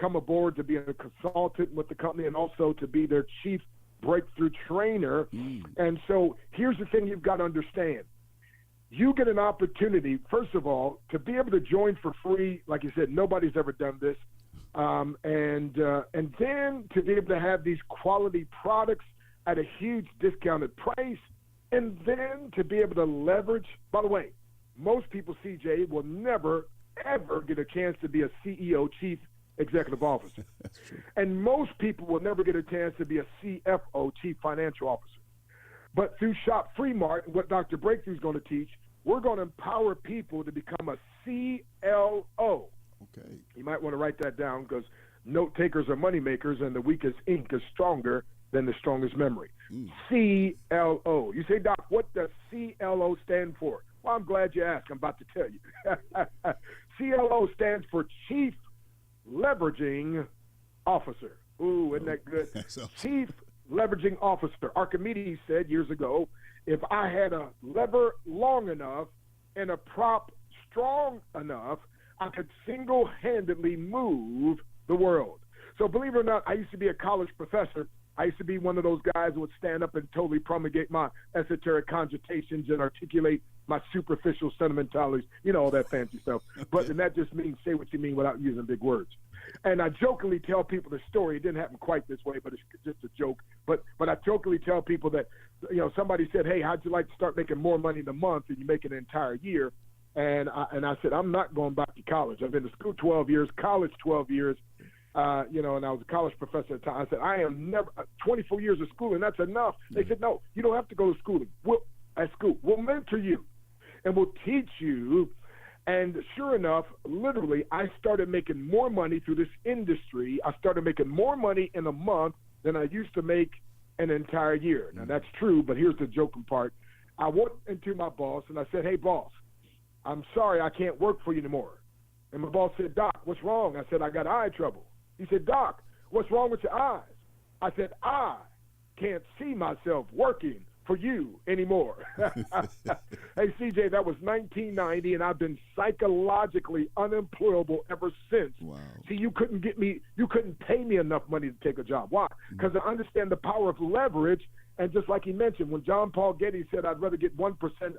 aboard to be a consultant with the company and also to be their chief breakthrough trainer. And so here's the thing you've got to understand. You get an opportunity, first of all, to be able to join for free. Like you said, nobody's ever done this. And then to be able to have these quality products at a huge discounted price, and then to be able to leverage. By the way, most people, CJ, will never, ever get a chance to be a CEO, chief executive officer. That's true. And most people will never get a chance to be a CFO, chief financial officer. But through Shop Fremont, what Dr. Breakthrough is going to teach, we're going to empower people to become a CLO. Okay. You might want to write that down, because note takers are money makers, and the weakest ink is stronger than the strongest memory. CLO. You say, Doc, what does CLO stand for? Well, I'm glad you asked. I'm about to tell you. CLO stands for Chief Leveraging Officer. Ooh, isn't that good? That's awesome. Chief Leveraging Officer. Archimedes said years ago, if I had a lever long enough and a prop strong enough, I could single-handedly move the world. So believe it or not, I used to be a college professor. I used to be one of those guys who would stand up and totally promulgate my esoteric cogitations and articulate my superficial sentimentalities, all that fancy stuff. But and that just means say what you mean without using big words. And I jokingly tell people the story. It didn't happen quite this way, but it's just a joke. But I jokingly tell people that, somebody said, hey, how'd you like to start making more money in a month than you make an entire year? And I said, I'm not going back to college. I've been to school 12 years, college 12 years. And I was a college professor at the time. I said, I am never 24 years of schooling. That's enough. They said, no, you don't have to go to schooling. We'll mentor you, and we'll teach you. And sure enough, literally, I started making more money through this industry. I started making more money in a month than I used to make an entire year. Now, that's true, but here's the joking part. I went into my boss, and I said, hey, boss, I'm sorry I can't work for you anymore. And my boss said, Doc, what's wrong? I said, I got eye trouble. He said, Doc, what's wrong with your eyes? I said, I can't see myself working for you anymore. Hey, CJ, that was 1990, and I've been psychologically unemployable ever since. Wow. See, you couldn't pay me enough money to take a job. Why? Because I understand the power of leverage. And just like he mentioned, when John Paul Getty said, I'd rather get 1%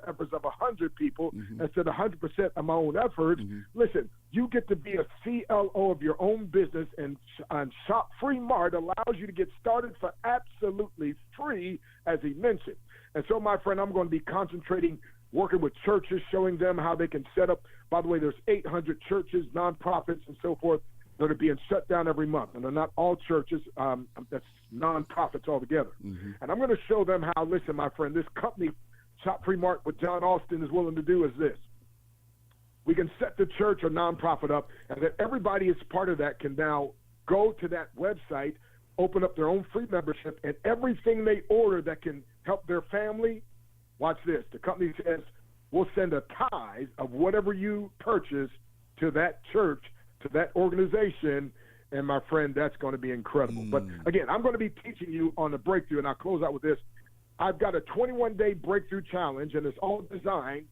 efforts of 100 people instead of 100% of my own efforts, listen, you get to be a CLO of your own business, and Shop Free Mart allows you to get started for absolutely free, as he mentioned. And so, my friend, I'm going to be concentrating, working with churches, showing them how they can set up. By the way, there's 800 churches, nonprofits, and so forth that are being shut down every month. And they're not all churches. That's nonprofits altogether. And I'm going to show them how, listen, my friend, this company, Shop Free Mart, what John Austin is willing to do is this. We can set the church or nonprofit up, and that everybody as part of that can now go to that website, open up their own free membership, and everything they order that can help their family, watch this. The company says, we'll send a tithe of whatever you purchase to that church, to that organization, and my friend, that's going to be incredible. But again, I'm going to be teaching you on the breakthrough, and I'll close out with this. I've got a 21-day breakthrough challenge, and it's all designed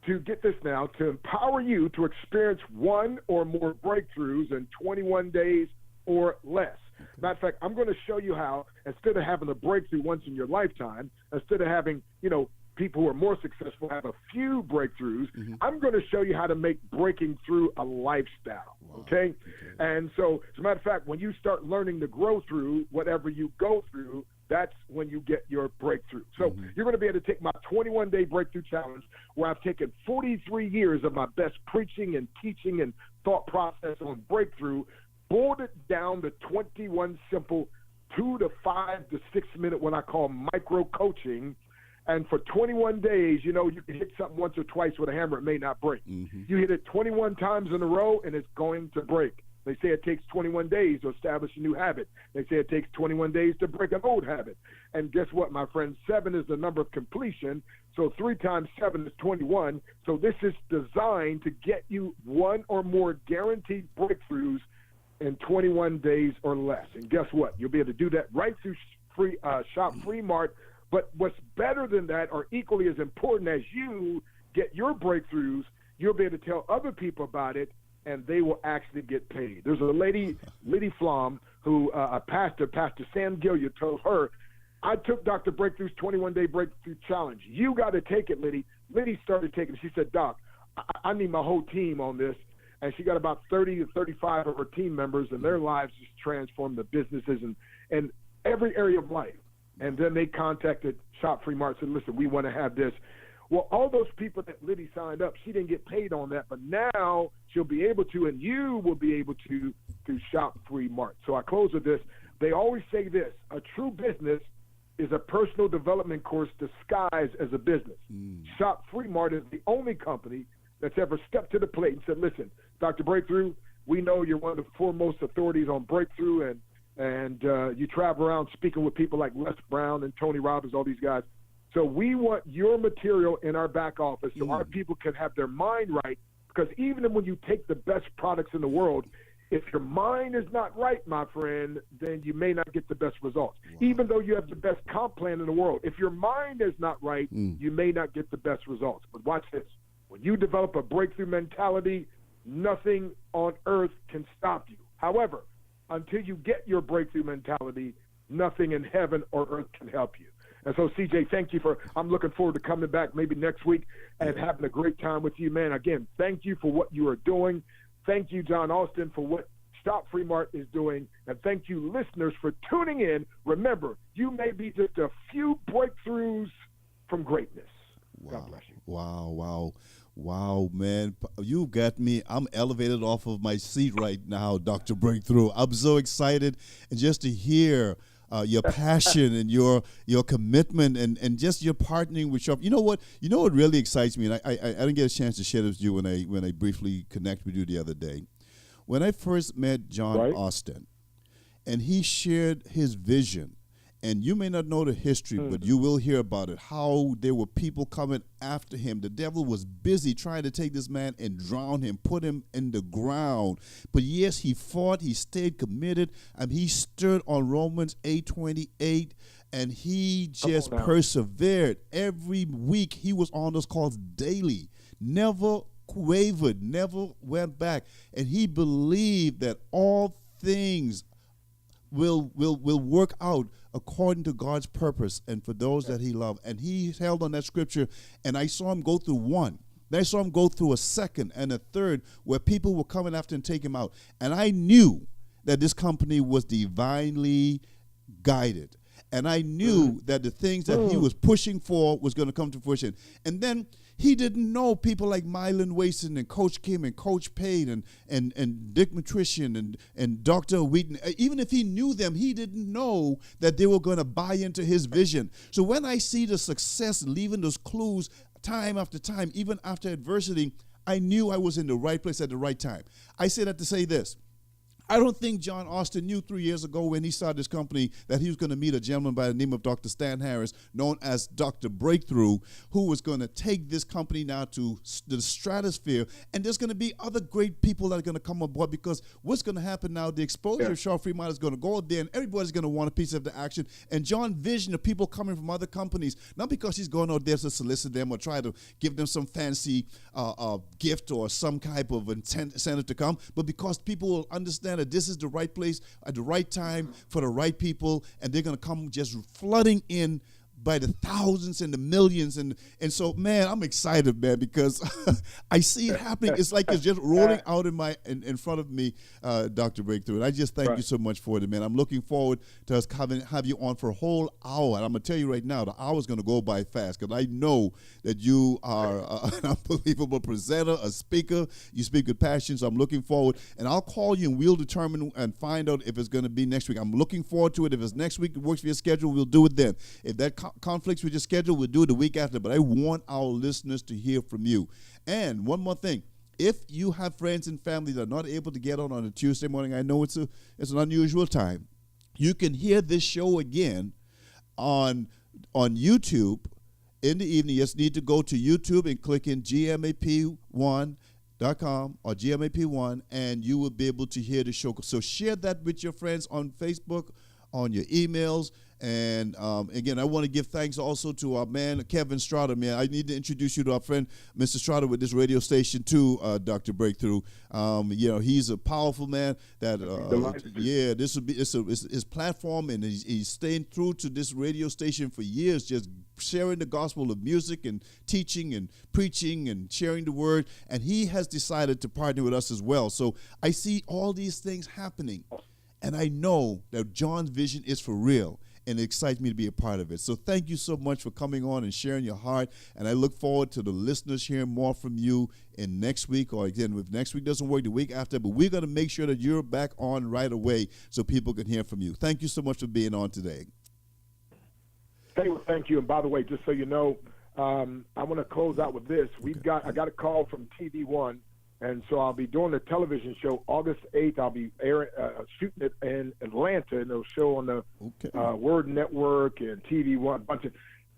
to get this now, to empower you to experience one or more breakthroughs in 21 days or less. Matter of fact, I'm going to show you how, instead of having a breakthrough once in your lifetime, instead of having, people who are more successful have a few breakthroughs, I'm going to show you how to make breaking through a lifestyle, okay? And so, as a matter of fact, when you start learning to grow through whatever you go through, that's when you get your breakthrough. So you're going to be able to take my 21-day breakthrough challenge, where I've taken 43 years of my best preaching and teaching and thought process on breakthrough, boiled it down to 21 simple 2 to 5 to 6 minute, what I call micro coaching. And for 21 days, you can hit something once or twice with a hammer, it may not break. You hit it 21 times in a row, and it's going to break. They say it takes 21 days to establish a new habit. They say it takes 21 days to break an old habit. And guess what, my friend? 7 is the number of completion. So 3 times 7 is 21. So this is designed to get you one or more guaranteed breakthroughs in 21 days or less. And guess what? You'll be able to do that right through Shop Free Mart. But what's better than that, or equally as important, as you get your breakthroughs, you'll be able to tell other people about it, and they will actually get paid. There's a lady, Liddy Flom, who a pastor, Pastor Sam Gilliard, told her, I took Dr. Breakthrough's 21-day breakthrough challenge. You got to take it, Liddy. Liddy started taking it. She said, Doc, I need my whole team on this. And she got about 30 to 35 of her team members, and their lives just transformed, the businesses and every area of life. And then they contacted Shop Free Mart and said, listen, we want to have this. Well, all those people that Liddy signed up, she didn't get paid on that, but now she'll be able to, and you will be able to, through Shop Free Mart. So I close with this. They always say this: a true business is a personal development course disguised as a business. Shop Free Mart is the only company that's ever stepped to the plate and said, listen, Dr. Breakthrough, we know you're one of the foremost authorities on breakthrough, and you travel around speaking with people like Les Brown and Tony Robbins, all these guys. So we want your material in our back office so our people can have their mind right, because even when you take the best products in the world, If your mind is not right, my friend, then you may not get the best results. Even though you have the best comp plan in the world, if your mind is not right, you may not get the best results. But watch this. When you develop a breakthrough mentality, nothing on earth can stop you. However, until you get your breakthrough mentality, nothing in heaven or earth can help you. And so, CJ, thank you I'm looking forward to coming back maybe next week and having a great time with you, man. Again, thank you for what you are doing. Thank you, John Austin, for what Stop Free Mart is doing. And thank you, listeners, for tuning in. Remember, you may be just a few breakthroughs from greatness. Wow. God bless you. Wow, man. You got me. I'm elevated off of my seat right now, Dr. Breakthrough. I'm so excited. And just to hear your passion and your commitment and just your partnering with Sharp. You know what really excites me, and I didn't get a chance to share this with you when I briefly connected with you the other day. When I first met John Austin, and he shared his vision, and you may not know the history, but you will hear about it, how there were people coming after him. The devil was busy trying to take this man and drown him, put him in the ground. But yes, he fought, he stayed committed, and he stood on Romans 8:28, and he just persevered. Every week he was on those calls daily, never wavered, never went back. And he believed that all things will work out according to God's purpose and for those that he loved. And he held on that scripture, and I saw him go through one. Then I saw him go through a second and a third where people were coming after and take him out. And I knew that this company was divinely guided. And I knew that the things that he was pushing for was going to come to fruition. And then he didn't know people like Mylan Wason and Coach Kim and Coach Payne and Dick Matrician and Dr. Wheaton. Even if he knew them, he didn't know that they were going to buy into his vision. So when I see the success leaving those clues time after time, even after adversity, I knew I was in the right place at the right time. I say that to say this. I don't think John Austin knew 3 years ago when he started this company that he was going to meet a gentleman by the name of Dr. Stan Harris, known as Dr. Breakthrough, who was going to take this company now to the stratosphere. And there's going to be other great people that are going to come aboard, because what's going to happen now, the exposure of Sharp Free Mart is going to go out there, and everybody's going to want a piece of the action. And John visioned of people coming from other companies, not because he's going out there to solicit them or try to give them some fancy gift or some type of incentive to come, but because people will understand that this is the right place at the right time for the right people, and they're going to come just flooding in by the thousands and the millions. And so, man, I'm excited, man, because I see it happening. It's like it's just rolling out in front of me, Dr. Breakthrough. And I just thank you so much for it, man. I'm looking forward to us have you on for a whole hour. And I'm going to tell you right now, the hour's going to go by fast, because I know that you are an unbelievable presenter, a speaker. You speak with passion, so I'm looking forward. And I'll call you, and we'll determine and find out if it's going to be next week. I'm looking forward to it. If it's next week, it works for your schedule, we'll do it then. If that conflicts with your schedule, we'll do it the week after. But I want our listeners to hear from you. And one more thing. If you have friends and family that are not able to get on a Tuesday morning, I know it's an unusual time, you can hear this show again on YouTube in the evening. You just need to go to YouTube and click in GMAP1.com or GMAP1, and you will be able to hear the show. So share that with your friends on Facebook, on your emails. And again, I want to give thanks also to our man, Kevin Strada. Man, I need to introduce you to our friend, Mr. Strada, with this radio station too, Dr. Breakthrough. He's a powerful man. This will be his platform, and he's staying true to this radio station for years, just sharing the gospel of music and teaching and preaching and sharing the word. And he has decided to partner with us as well. So I see all these things happening, and I know that John's vision is for real. And it excites me to be a part of it. So thank you so much for coming on and sharing your heart. And I look forward to the listeners hearing more from you in next week, or again, if next week doesn't work, the week after. But we're going to make sure that you're back on right away so people can hear from you. Thank you so much for being on today. Thank you. And by the way, just so you know, I want to close out with this. I got a call from TV One. And so I'll be doing a television show August 8th. I'll be shooting it in Atlanta, and it'll show on the Word Network and TV One.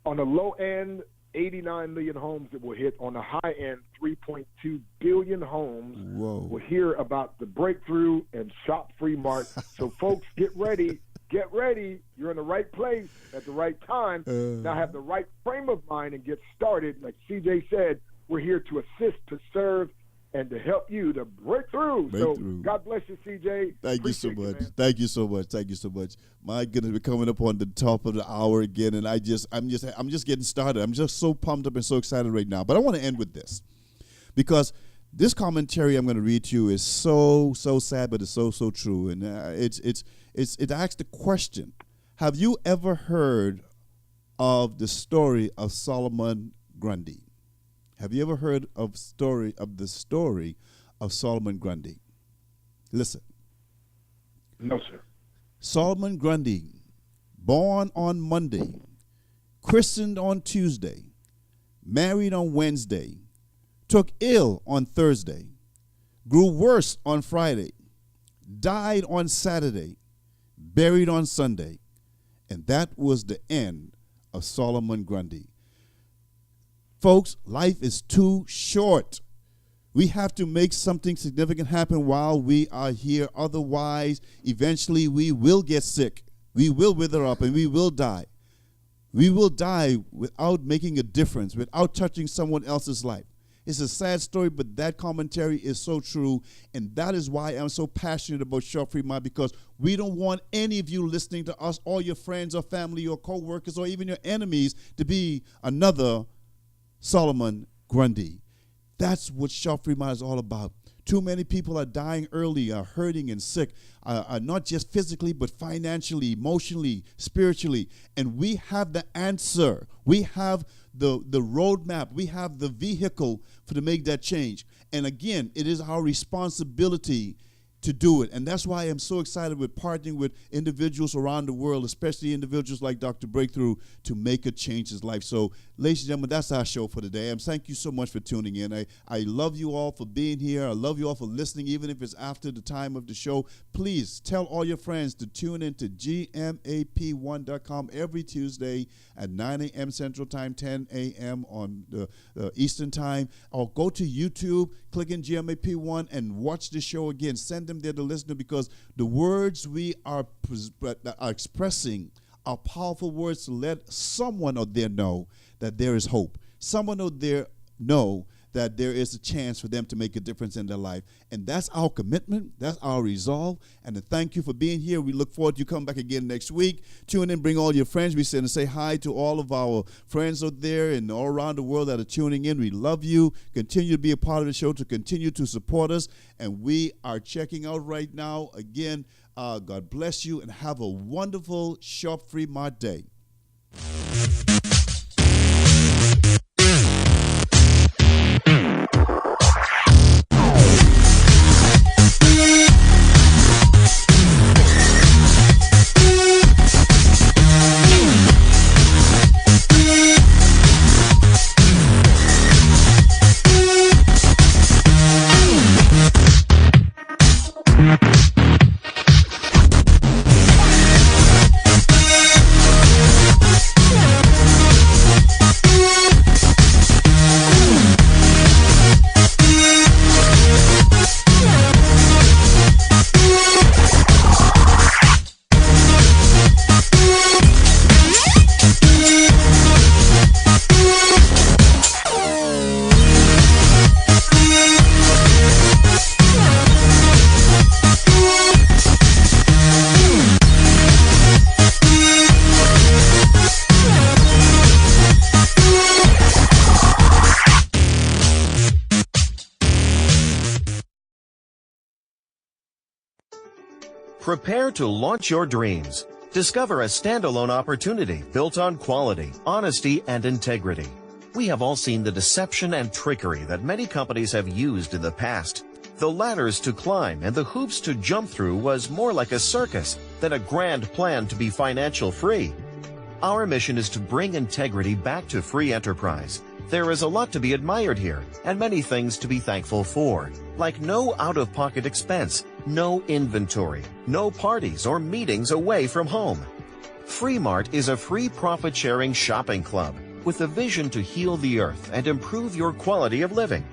On the low end, 89 million homes that will hit. On the high end, 3.2 billion homes will hear about the breakthrough and Shop Free Mart. So, folks, get ready. Get ready. You're in the right place at the right time. Now have the right frame of mind and get started. Like CJ said, we're here to assist, to serve, and to help you to break through. So God bless you, CJ. Thank you so much. Thank you so much. Thank you so much. My goodness, we're coming up on the top of the hour again, and I'm just getting started. I'm just so pumped up and so excited right now. But I want to end with this, because this commentary I'm going to read to you is so sad, but it's so true, and it asks the question: have you ever heard of the story of Solomon Grundy? Have you ever heard of the story of Solomon Grundy? Listen. No, sir. Solomon Grundy, born on Monday, christened on Tuesday, married on Wednesday, took ill on Thursday, grew worse on Friday, died on Saturday, buried on Sunday, and that was the end of Solomon Grundy. Folks, life is too short. We have to make something significant happen while we are here. Otherwise, eventually we will get sick. We will wither up and we will die. We will die without making a difference, without touching someone else's life. It's a sad story, but that commentary is so true, and that is why I'm so passionate about Shop Free Mart, because we don't want any of you listening to us, or your friends or family or co-workers or even your enemies, to be another Solomon Grundy. That's what Shop Free Mart is all about. Too many people are dying early, are hurting and sick, not just physically, but financially, emotionally, spiritually. And we have the answer. We have the roadmap. We have the vehicle to make that change. And again, it is our responsibility to do it. And that's why I'm so excited with partnering with individuals around the world, especially individuals like Dr. Breakthrough, to make a change in his life. So, ladies and gentlemen, that's our show for today. And thank you so much for tuning in. I love you all for being here. I love you all for listening, even if it's after the time of the show. Please tell all your friends to tune in to gmap1.com every Tuesday at 9 a.m. Central Time, 10 a.m. on the Eastern Time. Or go to YouTube, click in GMAP1, and watch the show again. Send them there to listen to, because the words we are expressing are powerful words to let someone out there know that there is hope. Someone out there know that there is a chance for them to make a difference in their life. And that's our commitment. That's our resolve. And to thank you for being here. We look forward to you coming back again next week. Tune in, bring all your friends. We send and say hi to all of our friends out there and all around the world that are tuning in. We love you. Continue to be a part of the show, to continue to support us. And we are checking out right now. Again, God bless you and have a wonderful Shop Free Mart day. Prepare to launch your dreams. Discover a standalone opportunity built on quality, honesty, and integrity. We have all seen the deception and trickery that many companies have used in the past. The ladders to climb and the hoops to jump through was more like a circus than a grand plan to be financial free. Our mission is to bring integrity back to free enterprise. There is a lot to be admired here and many things to be thankful for, like no out-of-pocket expense, no inventory, no parties or meetings away from home. Free Mart is a free profit-sharing shopping club with a vision to heal the earth and improve your quality of living.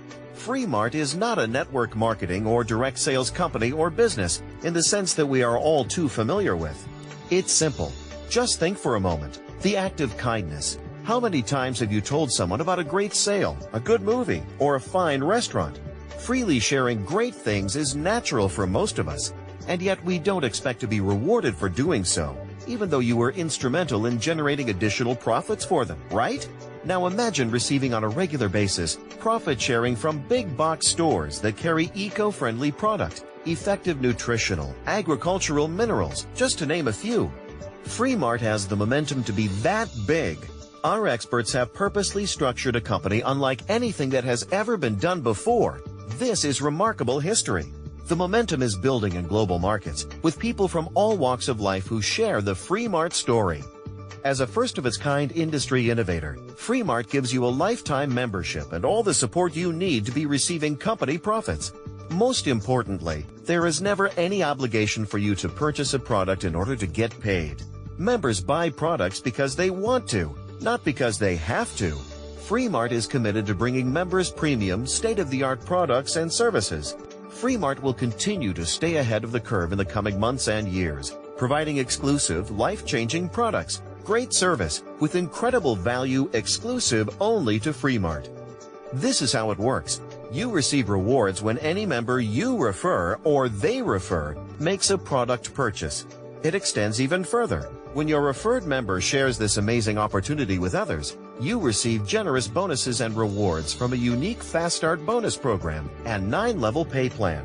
Mart is not a network marketing or direct sales company or business in the sense that we are all too familiar with. It's simple. Just think for a moment. The act of kindness. How many times have you told someone about a great sale, a good movie, or a fine restaurant? Freely sharing great things is natural for most of us, and yet we don't expect to be rewarded for doing so, even though you were instrumental in generating additional profits for them, right? Now imagine receiving on a regular basis profit sharing from big box stores that carry eco-friendly product, effective nutritional, agricultural minerals, just to name a few. Mart has the momentum to be that big. Our experts have purposely structured a company unlike anything that has ever been done before. This is remarkable history. The momentum is building in global markets, with people from all walks of life who share the Mart story. As a first-of-its-kind industry innovator, Mart gives you a lifetime membership and all the support you need to be receiving company profits. Most importantly, there is never any obligation for you to purchase a product in order to get paid. Members buy products because they want to, not because they have to. Mart is committed to bringing members premium, state-of-the-art products and services. Mart will continue to stay ahead of the curve in the coming months and years, providing exclusive, life-changing products, great service, with incredible value exclusive only to Mart. This is how it works. You receive rewards when any member you refer or they refer makes a product purchase. It extends even further. When your referred member shares this amazing opportunity with others, you receive generous bonuses and rewards from a unique Fast Start bonus program and 9-level pay plan.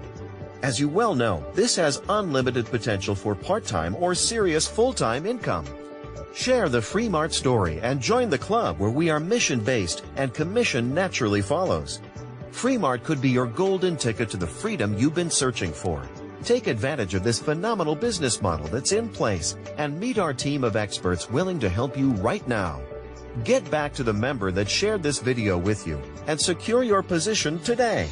As you well know, this has unlimited potential for part-time or serious full-time income. Share the Mart story and join the club where we are mission-based and commission naturally follows. Mart could be your golden ticket to the freedom you've been searching for. Take advantage of this phenomenal business model that's in place and meet our team of experts willing to help you right now. Get back to the member that shared this video with you and secure your position today.